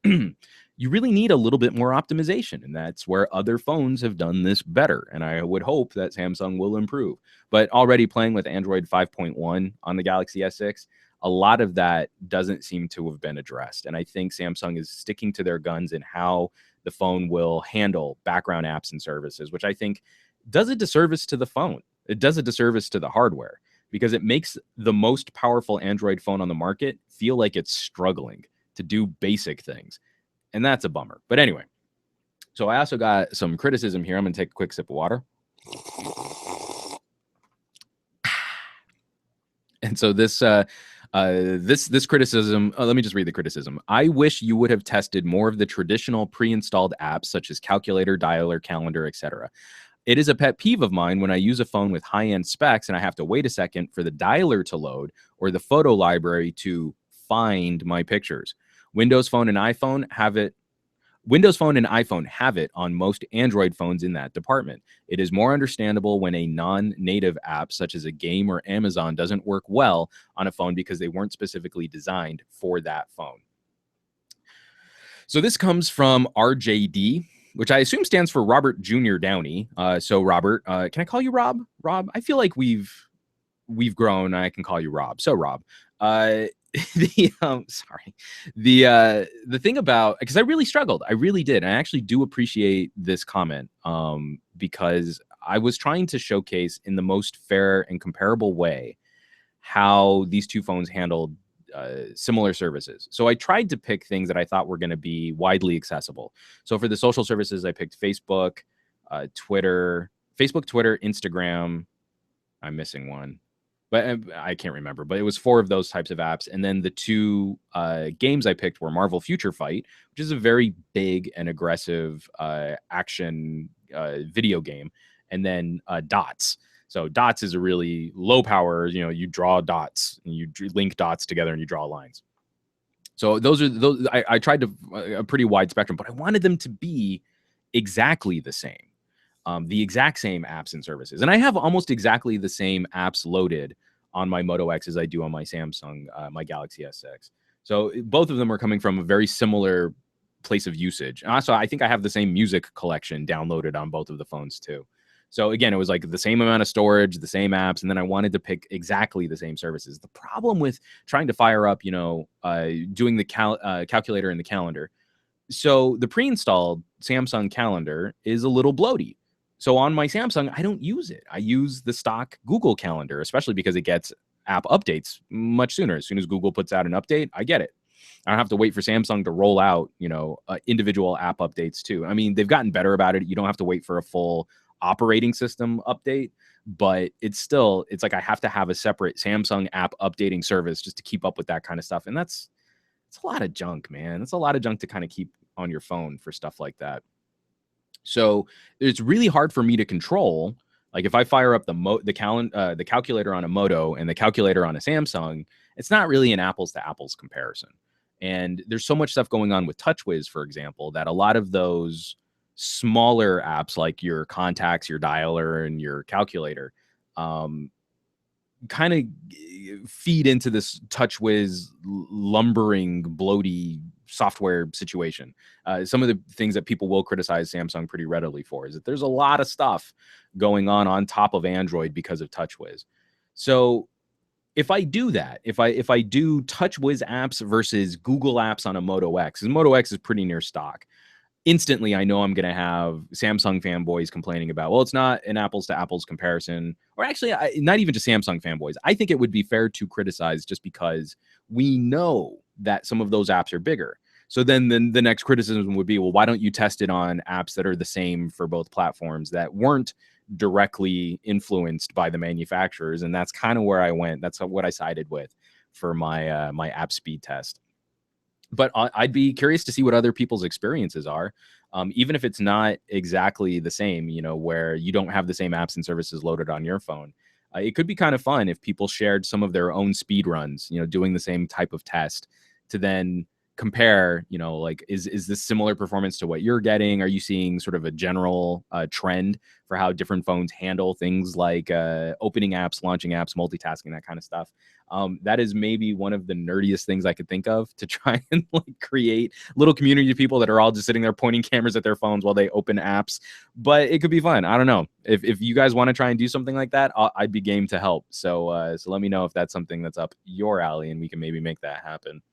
You really need a little bit more optimization, and that's where other phones have done this better, and I would hope that Samsung will improve. But already playing with Android 5.1 on the Galaxy S6, a lot of that doesn't seem to have been addressed, and I think Samsung is sticking to their guns in how the phone will handle background apps and services, which I think does a disservice to the phone. It does a disservice to the hardware because it makes the most powerful Android phone on the market feel like it's struggling to do basic things. And that's a bummer. But anyway, so I also got some criticism here. I'm going to take a quick sip of water. And so this criticism, let me just read the criticism. I wish you would have tested more of the traditional pre-installed apps such as calculator, dialer, calendar, etc. It is a pet peeve of mine when I use a phone with high-end specs and I have to wait a second for the dialer to load or the photo library to find my pictures. Windows Phone and iPhone have it on most Android phones in that department. It is more understandable when a non-native app such as a game or Amazon doesn't work well on a phone because they weren't specifically designed for that phone. So this comes from RJD, which I assume stands for Robert Jr. Downey. So Robert, can I call you Rob? Rob, I feel like we've grown. I can call you Rob. So Rob, the thing about, because I really struggled, I really did. I actually do appreciate this comment because I was trying to showcase in the most fair and comparable way how these two phones handled similar services. So I tried to pick things that I thought were going to be widely accessible. So for the social services, I picked Facebook, Twitter, Instagram. I'm missing one, but I can't remember. But it was 4 of those types of apps. And then the 2 games I picked were Marvel Future Fight, which is a very big and aggressive action video game, and then Dots. So Dots is a really low power, you draw dots and you link dots together and you draw lines. So those I tried to a pretty wide spectrum, but I wanted them to be exactly the same. The exact same apps and services. And I have almost exactly the same apps loaded on my Moto X as I do on my Samsung, my Galaxy S6. So both of them are coming from a very similar place of usage. And also, I think I have the same music collection downloaded on both of the phones too. So again, it was like the same amount of storage, the same apps, and then I wanted to pick exactly the same services. The problem with trying to fire up, doing the calculator and the calendar. So the pre-installed Samsung calendar is a little bloaty. So on my Samsung, I don't use it. I use the stock Google Calendar, especially because it gets app updates much sooner. As soon as Google puts out an update, I get it. I don't have to wait for Samsung to roll out, individual app updates too. I mean, they've gotten better about it. You don't have to wait for a full operating system update, but it's like I have to have a separate Samsung app updating service just to keep up with that kind of stuff. And it's a lot of junk, man. It's a lot of junk to kind of keep on your phone for stuff like that. So it's really hard for me to control. Like if I fire up the calculator on a Moto and the calculator on a Samsung, it's not really an apples to apples comparison. And there's so much stuff going on with TouchWiz, for example, that a lot of those smaller apps like your contacts, your dialer, and your calculator kind of feed into this TouchWiz lumbering, bloaty software situation. Some of the things that people will criticize Samsung pretty readily for is that there's a lot of stuff going on top of Android because of TouchWiz. So if I do that, if I do TouchWiz apps versus Google apps on a Moto X, because Moto X is pretty near stock, instantly I know I'm going to have Samsung fanboys complaining about, well, it's not an apples to apples comparison, or actually not even just Samsung fanboys. I think it would be fair to criticize just because we know that some of those apps are bigger. So then the next criticism would be, well, why don't you test it on apps that are the same for both platforms that weren't directly influenced by the manufacturers? And that's kind of where I went. That's what I sided with for my my app speed test. But I'd be curious to see what other people's experiences are, even if it's not exactly the same, where you don't have the same apps and services loaded on your phone. It could be kind of fun if people shared some of their own speed runs, doing the same type of test to then compare, like, is this similar performance to what you're getting? Are you seeing sort of a general trend for how different phones handle things like opening apps, launching apps, multitasking, that kind of stuff? That is maybe one of the nerdiest things I could think of, to try and like create a little community of people that are all just sitting there pointing cameras at their phones while they open apps. But it could be fun. I don't know. If you guys want to try and do something like that, I'd be game to help. So so let me know if that's something that's up your alley and we can maybe make that happen.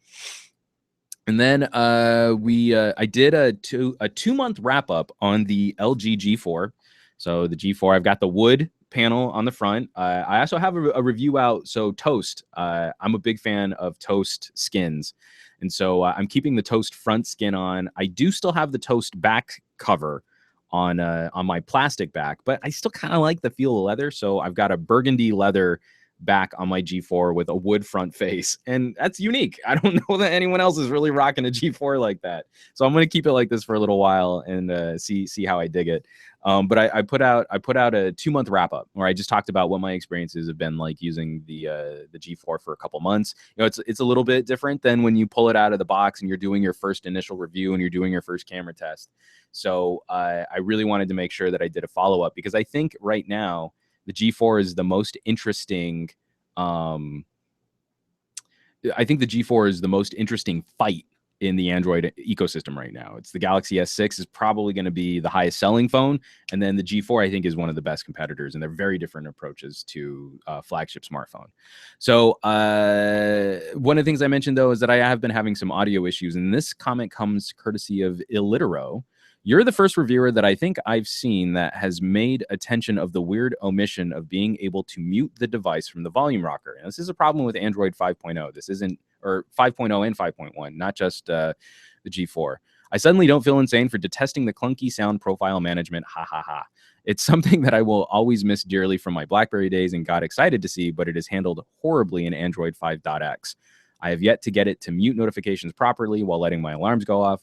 And then I did a 2-month wrap up on the LG G4. So the G4, I've got the wood panel on the front. I also have a review out. So Toast, I'm a big fan of Toast skins. And so I'm keeping the Toast front skin on. I do still have the Toast back cover on my plastic back, but I still kind of like the feel of leather. So I've got a burgundy leather back on my G4 with a wood front face, and that's unique. I don't know that anyone else is really rocking a G4 like that. So I'm going to keep it like this for a little while and see how I dig it. But I put out a 2-month wrap up where I just talked about what my experiences have been like using the G4 for a couple months. You know, it's a little bit different than when you pull it out of the box and you're doing your first initial review and you're doing your first camera test. So I really wanted to make sure that I did a follow up, because I think right now the G4 is the most interesting. I think the G4 is the most interesting fight in the Android ecosystem right now. It's the Galaxy S6 is probably going to be the highest selling phone, and then the G4 I think is one of the best competitors, and they're very different approaches to flagship smartphone. So one of the things I mentioned though is that I have been having some audio issues, and this comment comes courtesy of Illitero. You're the first reviewer that I think I've seen that has made attention of the weird omission of being able to mute the device from the volume rocker. And this is a problem with Android 5.0. This isn't, or 5.0 and 5.1, not just the G4. I suddenly don't feel insane for detesting the clunky sound profile management. Ha ha ha. It's something that I will always miss dearly from my BlackBerry days and got excited to see, but it is handled horribly in Android 5.x. I have yet to get it to mute notifications properly while letting my alarms go off.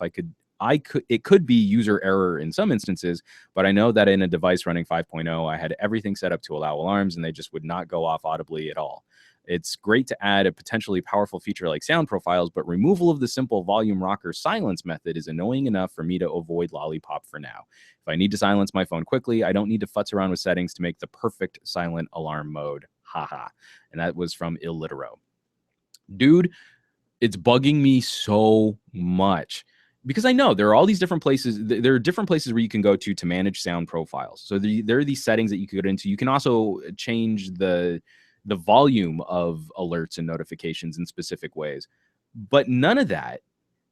It could be user error in some instances, but I know that in a device running 5.0, I had everything set up to allow alarms and they just would not go off audibly at all. It's great to add a potentially powerful feature like sound profiles, but removal of the simple volume rocker silence method is annoying enough for me to avoid Lollipop for now. If I need to silence my phone quickly, I don't need to futz around with settings to make the perfect silent alarm mode. Haha. And that was from Illitero. Dude, it's bugging me so much, because I know there are all these different places. There are different places where you can go to manage sound profiles. So there are these settings that you can go into. You can also change the volume of alerts and notifications in specific ways. But none of that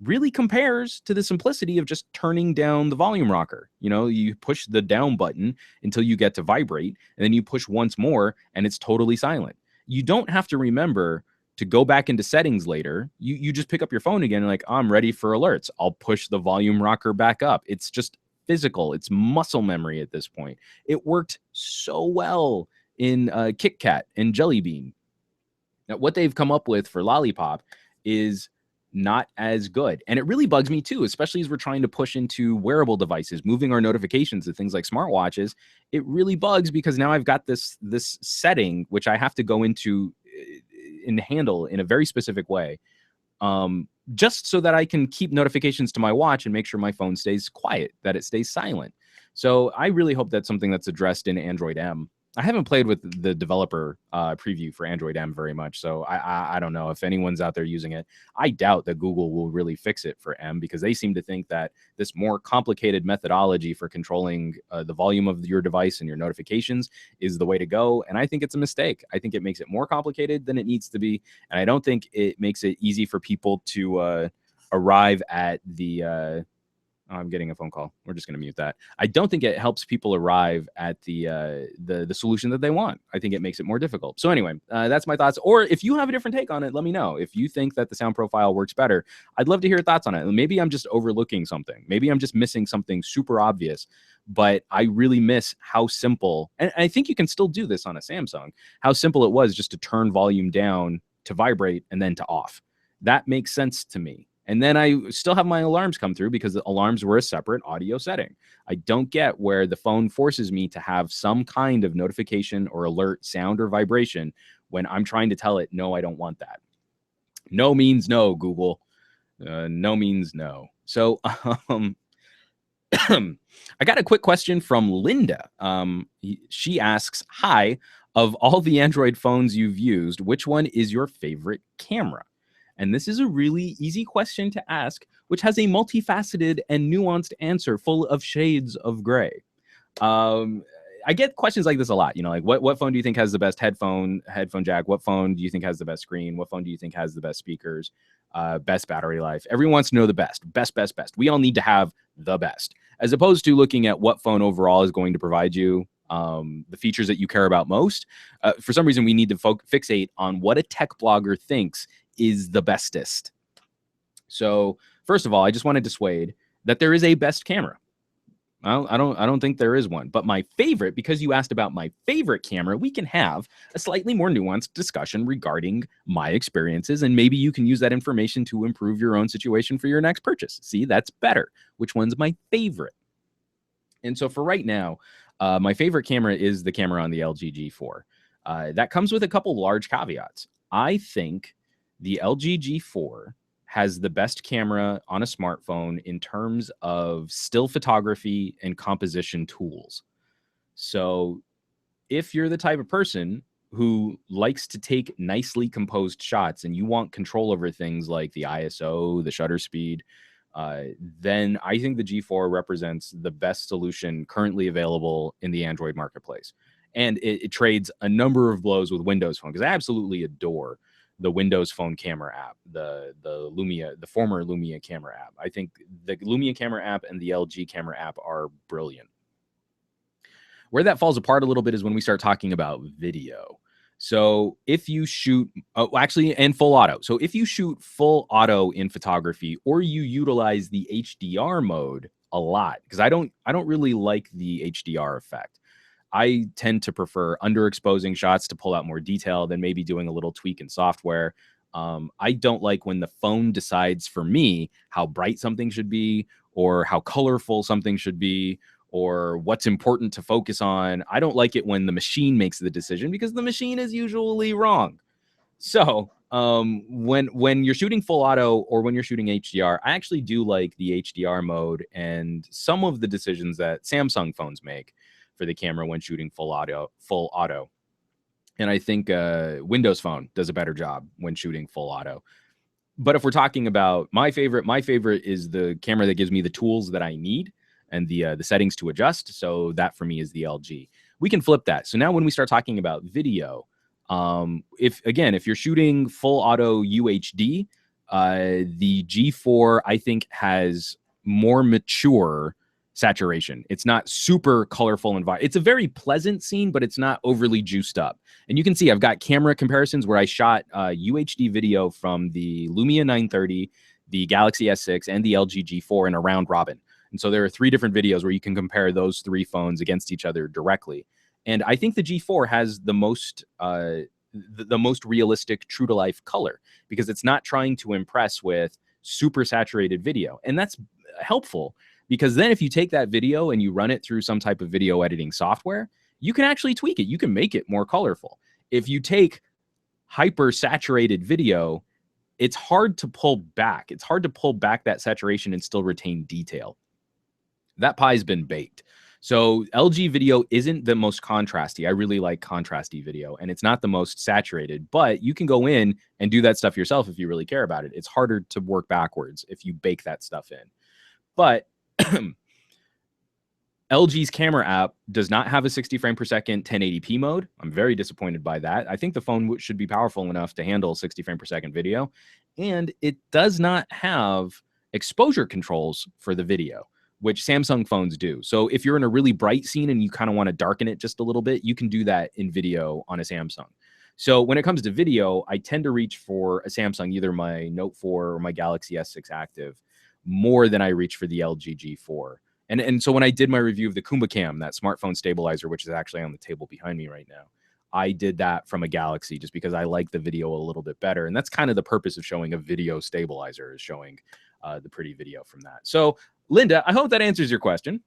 really compares to the simplicity of just turning down the volume rocker. You know, you push the down button until you get to vibrate, and then you push once more and it's totally silent. You don't have to remember to go back into settings later. You just pick up your phone again and like, oh, I'm ready for alerts. I'll push the volume rocker back up. It's just physical. It's muscle memory at this point. It worked so well in Kit Kat and Jelly Bean. Now, what they've come up with for Lollipop is not as good. And it really bugs me too, especially as we're trying to push into wearable devices, moving our notifications to things like smartwatches. It really bugs because now I've got this setting, which I have to go into and handle in a very specific way, just so that I can keep notifications to my watch and make sure my phone stays quiet, that it stays silent. So I really hope that's something that's addressed in Android M. I haven't played with the developer preview for Android M very much, so I don't know if anyone's out there using it. I doubt that Google will really fix it for M, because they seem to think that this more complicated methodology for controlling the volume of your device and your notifications is the way to go, and I think it's a mistake. I think it makes it more complicated than it needs to be, and I don't think it makes it easy for people to arrive at the I'm getting a phone call. We're just going to mute that. I don't think it helps people arrive at the solution that they want. I think it makes it more difficult. So anyway, that's my thoughts. Or if you have a different take on it, let me know. If you think that the sound profile works better, I'd love to hear your thoughts on it. Maybe I'm just overlooking something. Maybe I'm just missing something super obvious. But I really miss how simple, and I think you can still do this on a Samsung, how simple it was just to turn volume down to vibrate and then to off. That makes sense to me. And then I still have my alarms come through because the alarms were a separate audio setting. I don't get where the phone forces me to have some kind of notification or alert, sound or vibration when I'm trying to tell it, no, I don't want that. No means no, Google. No means no. So I got a quick question from Linda. She asks, hi, of all the Android phones you've used, which one is your favorite camera? And this is a really easy question to ask, which has a multifaceted and nuanced answer full of shades of gray. I get questions like this a lot. Like what phone do you think has the best headphone jack? What phone do you think has the best screen? What phone do you think has the best speakers? Best battery life? Everyone wants to know the best. We all need to have the best, as opposed to looking at what phone overall is going to provide you the features that you care about most. For some reason, we need to fixate on what a tech blogger thinks is the bestest. So first of all, I just want to dissuade that there is a best camera. I don't think there is one. But my favorite, because you asked about my favorite camera, we can have a slightly more nuanced discussion regarding my experiences, and maybe you can use that information to improve your own situation for your next purchase. See, that's better. Which one's my favorite? And so for right now, my favorite camera is the camera on the LG G4. That comes with a couple large caveats. I think the LG G4 has the best camera on a smartphone in terms of still photography and composition tools. So if you're the type of person who likes to take nicely composed shots and you want control over things like the ISO, the shutter speed, then I think the G4 represents the best solution currently available in the Android marketplace. And it trades a number of blows with Windows Phone, because I absolutely adore the Windows Phone camera app, the Lumia, the former Lumia camera app. I think the Lumia camera app and the LG camera app are brilliant. Where that falls apart a little bit is when we start talking about video. So if you shoot, and full auto. So if you shoot full auto in photography, or you utilize the HDR mode a lot, because I don't really like the HDR effect. I tend to prefer underexposing shots to pull out more detail than maybe doing a little tweak in software. I don't like when the phone decides for me how bright something should be, or how colorful something should be, or what's important to focus on. I don't like it when the machine makes the decision, because the machine is usually wrong. So when you're shooting full auto, or when you're shooting HDR, I actually do like the HDR mode and some of the decisions that Samsung phones make for the camera when shooting full auto. And I think Windows Phone does a better job when shooting full auto. But if we're talking about my favorite is the camera that gives me the tools that I need and the settings to adjust. So that for me is the LG. We can flip that. So now when we start talking about video, if you're shooting full auto UHD, the G4 I think has more mature saturation. It's not super colorful and it's a very pleasant scene, but it's not overly juiced up. And you can see I've got camera comparisons where I shot UHD video from the Lumia 930, the Galaxy S6, and the LG G4 in a round robin. And so there are 3 different videos where you can compare those 3 phones against each other directly. And I think the G4 has the most realistic true to life color, because it's not trying to impress with super saturated video. And that's helpful, because then if you take that video and you run it through some type of video editing software, you can actually tweak it. You can make it more colorful. If you take hyper saturated video, it's hard to pull back. It's hard to pull back that saturation and still retain detail. That pie's been baked. So LG video isn't the most contrasty. I really like contrasty video, and it's not the most saturated, but you can go in and do that stuff yourself if you really care about it. It's harder to work backwards if you bake that stuff in. But LG's camera app does not have a 60 frame per second 1080p mode. I'm very disappointed by that. I think the phone should be powerful enough to handle 60 frame per second video. And it does not have exposure controls for the video, which Samsung phones do. So if you're in a really bright scene and you kind of want to darken it just a little bit, you can do that in video on a Samsung. So when it comes to video, I tend to reach for a Samsung, either my Note 4 or my Galaxy S6 Active, more than I reach for the LG G4. And so when I did my review of the Kumba Cam, that smartphone stabilizer, which is actually on the table behind me right now, I did that from a Galaxy just because I like the video a little bit better. And that's kind of the purpose of showing a video stabilizer, is showing the pretty video from that. So Linda, I hope that answers your question.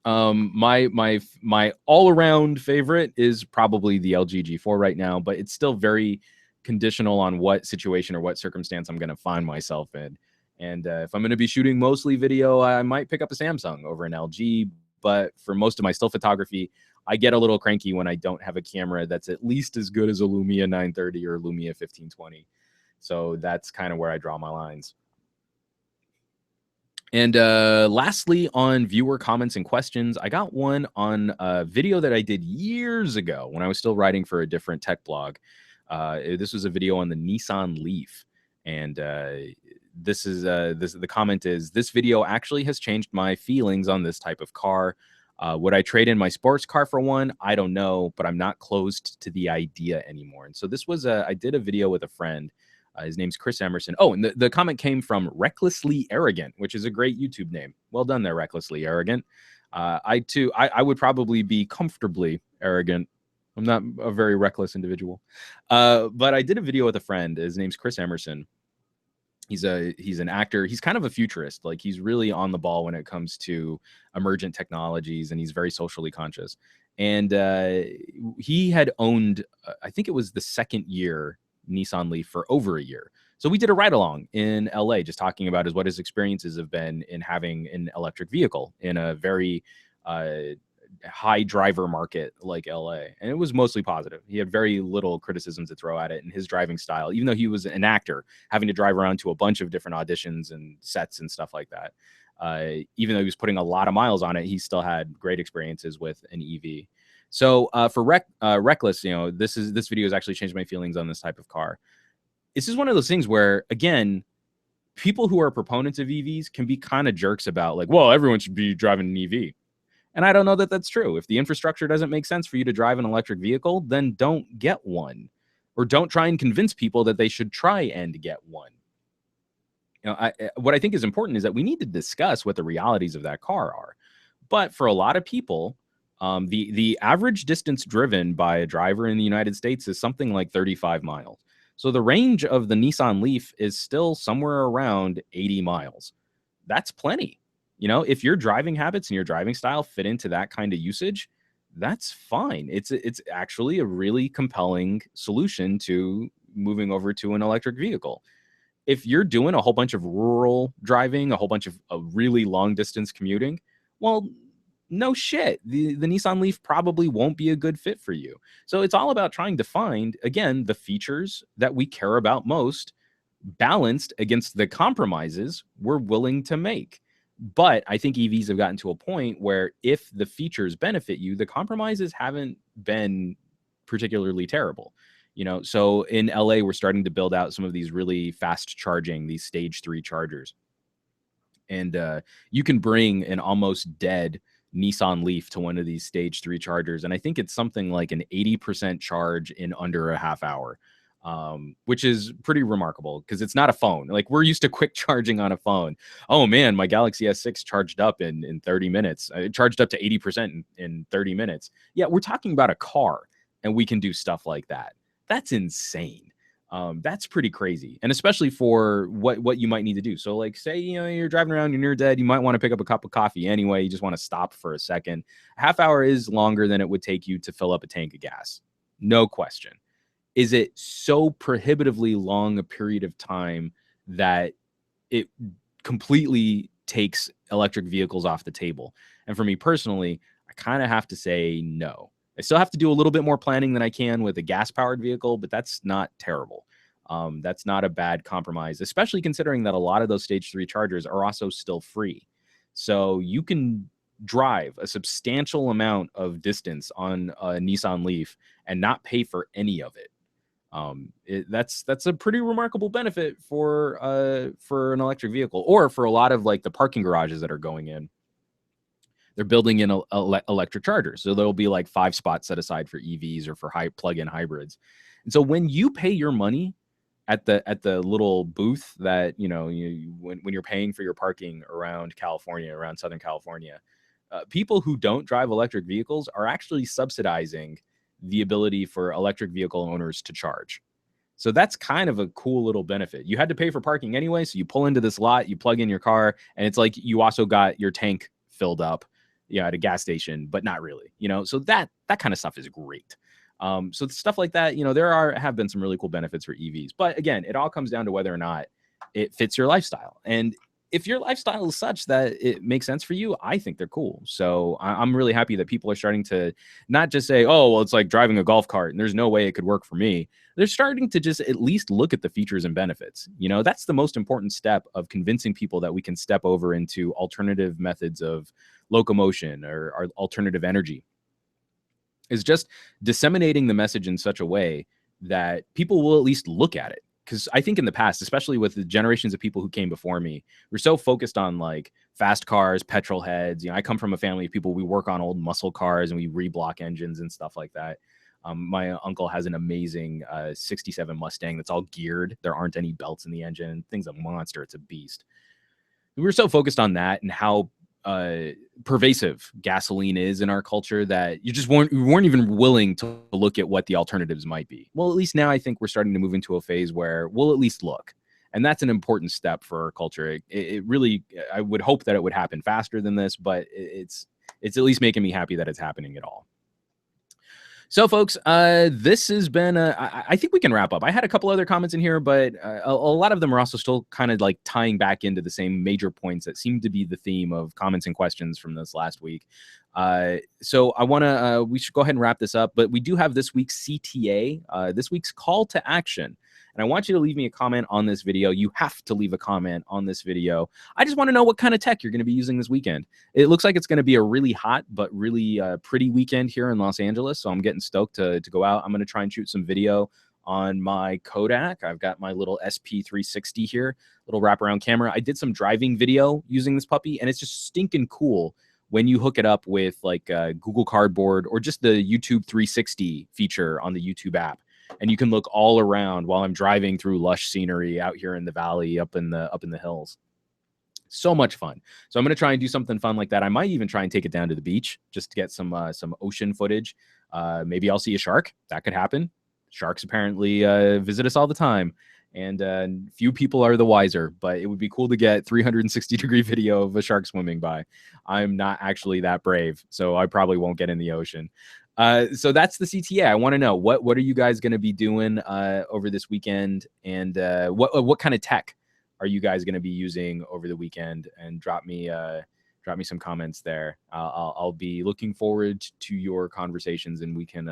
My all-around favorite is probably the LG G4 right now, but it's still very conditional on what situation or what circumstance I'm going to find myself in. And if I'm going to be shooting mostly video, I might pick up a Samsung over an LG. But for most of my still photography, I get a little cranky when I don't have a camera that's at least as good as a Lumia 930 or Lumia 1520. So that's kind of where I draw my lines. And lastly, on viewer comments and questions, I got one on a video that I did years ago when I was still writing for a different tech blog. This was a video on the Nissan Leaf, and the comment is, this video actually has changed my feelings on this type of car. Would I trade in my sports car for one? I don't know, but I'm not closed to the idea anymore. And so this was I did a video with a friend. His name's Chris Emerson. Oh, and the comment came from Recklessly Arrogant, which is a great YouTube name. Well done there, Recklessly Arrogant. I would probably be comfortably arrogant. I'm not a very reckless individual. But I did a video with a friend. His name's Chris Emerson. He's an actor. He's kind of a futurist. Like, he's really on the ball when it comes to emergent technologies, and he's very socially conscious. And he had owned, I think it was the second year Nissan Leaf for over a year. So we did a ride along in LA, just talking about what his experiences have been in having an electric vehicle in a very high driver market like LA. And it was mostly positive. He had very little criticisms to throw at it, and his driving style, even though he was an actor, having to drive around to a bunch of different auditions and sets and stuff like that. Even though he was putting a lot of miles on it, he still had great experiences with an EV. So for Reckless, this video has actually changed my feelings on this type of car. This is one of those things where, again, people who are proponents of EVs can be kind of jerks about, like, well, everyone should be driving an EV. And I don't know that that's true. If the infrastructure doesn't make sense for you to drive an electric vehicle, then don't get one, or don't try and convince people that they should try and get one. What I think is important is that we need to discuss what the realities of that car are. But for a lot of people, the average distance driven by a driver in the United States is something like 35 miles. So the range of the Nissan Leaf is still somewhere around 80 miles. That's plenty. If your driving habits and your driving style fit into that kind of usage, that's fine. It's actually a really compelling solution to moving over to an electric vehicle. If you're doing a whole bunch of rural driving, a whole bunch of really long distance commuting, well, no shit. The Nissan Leaf probably won't be a good fit for you. So it's all about trying to find, again, the features that we care about most, balanced against the compromises we're willing to make. But I think EVs have gotten to a point where if the features benefit you, the compromises haven't been particularly terrible. So in LA, we're starting to build out some of these really fast charging, these stage 3 chargers. And you can bring an almost dead Nissan Leaf to one of these stage 3 chargers. And I think it's something like an 80% charge in under a half hour. Which is pretty remarkable because it's not a phone. Like, we're used to quick charging on a phone. Oh man, my Galaxy S6 charged up in 30 minutes. It charged up to 80% in 30 minutes. Yeah, we're talking about a car, and we can do stuff like that. That's insane. That's pretty crazy. And especially for what you might need to do. So, like, say, you're driving around, you're near dead, you might want to pick up a cup of coffee anyway. You just want to stop for a second. A half hour is longer than it would take you to fill up a tank of gas. No question. Is it so prohibitively long a period of time that it completely takes electric vehicles off the table? And for me personally, I kind of have to say no. I still have to do a little bit more planning than I can with a gas-powered vehicle, but that's not terrible. That's not a bad compromise, especially considering that a lot of those stage 3 chargers are also still free. So you can drive a substantial amount of distance on a Nissan Leaf and not pay for any of it. That's a pretty remarkable benefit for an electric vehicle, or for a lot of like the parking garages that are going in. They're building in electric chargers, so there'll be like 5 spots set aside for EVs or for high plug-in hybrids. And so when you pay your money at the little booth that when you're paying for your parking around California, around Southern California, people who don't drive electric vehicles are actually subsidizing the ability for electric vehicle owners to charge. So that's kind of a cool little benefit. You had to pay for parking anyway, so you pull into this lot, you plug in your car, and it's like you also got your tank filled up, at a gas station, but not really, So that kind of stuff is great. So stuff like that, have been some really cool benefits for EVs. But again, it all comes down to whether or not it fits your lifestyle. And if your lifestyle is such that it makes sense for you, I think they're cool. So I'm really happy that people are starting to not just say, oh, well, it's like driving a golf cart and there's no way it could work for me. They're starting to just at least look at the features and benefits. You know, that's the most important step of convincing people that we can step over into alternative methods of locomotion or alternative energy, is just disseminating the message in such a way that people will at least look at it. Because I think in the past, especially with the generations of people who came before me, we're so focused on like fast cars, petrol heads. You know, I come from a family of people, we work on old muscle cars and we reblock engines and stuff like that. My uncle has an amazing 67 Mustang that's all geared. There aren't any belts in the engine. Thing's a monster. It's a beast. We were so focused on that and how pervasive gasoline is in our culture that we weren't even willing to look at what the alternatives might be. Well, at least now I think we're starting to move into a phase where we'll at least look. And that's an important step for our culture. It really, I would hope that it would happen faster than this, but it's at least making me happy that it's happening at all. So, folks, this has been, I think we can wrap up. I had a couple other comments in here, but a lot of them are also still kind of like tying back into the same major points that seem to be the theme of comments and questions from this last week. So I want to, we should go ahead and wrap this up, but we do have this week's CTA, this week's call to action. And I want you to leave me a comment on this video. You have to leave a comment on this video. I just want to know what kind of tech you're going to be using this weekend. It looks like it's going to be a really hot but really pretty weekend here in Los Angeles. So I'm getting stoked to go out. I'm going to try and shoot some video on my Kodak. I've got my little SP360 here, little wraparound camera. I did some driving video using this puppy, and it's just stinking cool when you hook it up with like Google Cardboard or just the YouTube 360 feature on the YouTube app. And you can look all around while I'm driving through lush scenery out here in the valley, up in the hills. So much fun. So I'm going to try and do something fun like that. I might even try and take it down to the beach just to get some ocean footage. Maybe I'll see a shark. That could happen. Sharks apparently visit us all the time. And few people are the wiser, but it would be cool to get 360-degree video of a shark swimming by. I'm not actually that brave, so I probably won't get in the ocean. So that's the CTA. I want to know what are you guys going to be doing over this weekend, and what kind of tech are you guys going to be using over the weekend? And drop me some comments there. I'll be looking forward to your conversations, and we can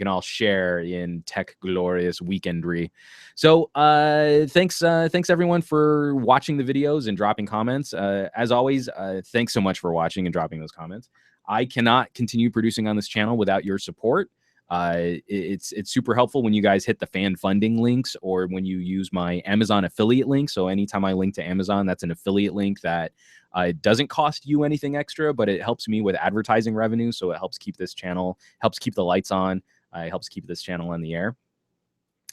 all share in tech glorious weekendry. So thanks everyone for watching the videos and dropping comments. As always, thanks so much for watching and dropping those comments. I cannot continue producing on this channel without your support. It's super helpful when you guys hit the fan funding links or when you use my Amazon affiliate link. So anytime I link to Amazon, that's an affiliate link that it doesn't cost you anything extra, but it helps me with advertising revenue. So it helps keep this channel, helps keep the lights on. It helps keep this channel on the air.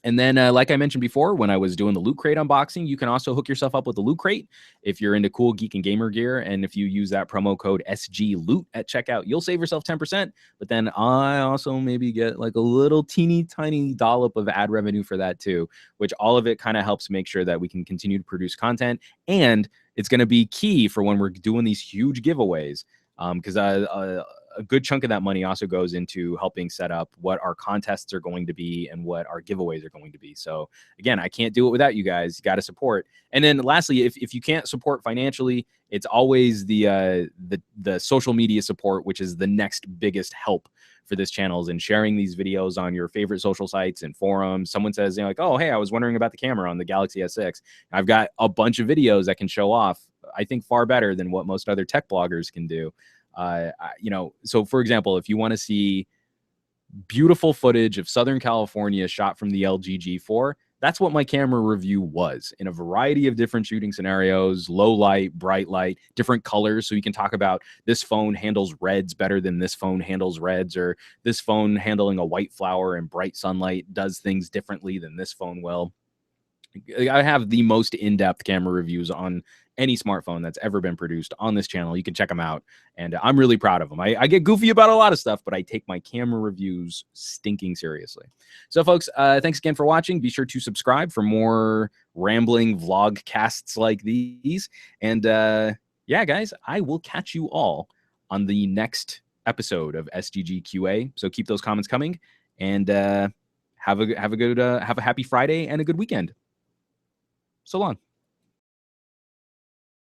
And then, like I mentioned before, when I was doing the Loot Crate unboxing, you can also hook yourself up with the Loot Crate if you're into cool geek and gamer gear. And if you use that promo code SGLOOT at checkout, you'll save yourself 10%. But then I also maybe get like a little teeny tiny dollop of ad revenue for that too, which all of it kind of helps make sure that we can continue to produce content. And it's going to be key for when we're doing these huge giveaways. Because a good chunk of that money also goes into helping set up what our contests are going to be and what our giveaways are going to be. So again, I can't do it without you guys. You got to support. And then lastly, if you can't support financially, it's always the social media support, which is the next biggest help for this channel, and sharing these videos on your favorite social sites and forums. Someone says, you know, like, oh, hey, I was wondering about the camera on the Galaxy S6. I've got a bunch of videos that can show off, I think, far better than what most other tech bloggers can do. You know, so for example, if you want to see beautiful footage of Southern California shot from the LG G4, that's what my camera review was, in a variety of different shooting scenarios, low light, bright light, different colors. So you can talk about this phone handles reds better than this phone handles reds, or this phone handling a white flower in bright sunlight does things differently than this phone will. I have the most in-depth camera reviews on any smartphone that's ever been produced on this channel. You can check them out, and I'm really proud of them. I get goofy about a lot of stuff, but I take my camera reviews stinking seriously. So, folks, thanks again for watching. Be sure to subscribe for more rambling vlog casts like these. And yeah, guys, I will catch you all on the next episode of SGGQA. So keep those comments coming, and have a happy Friday and a good weekend. So long.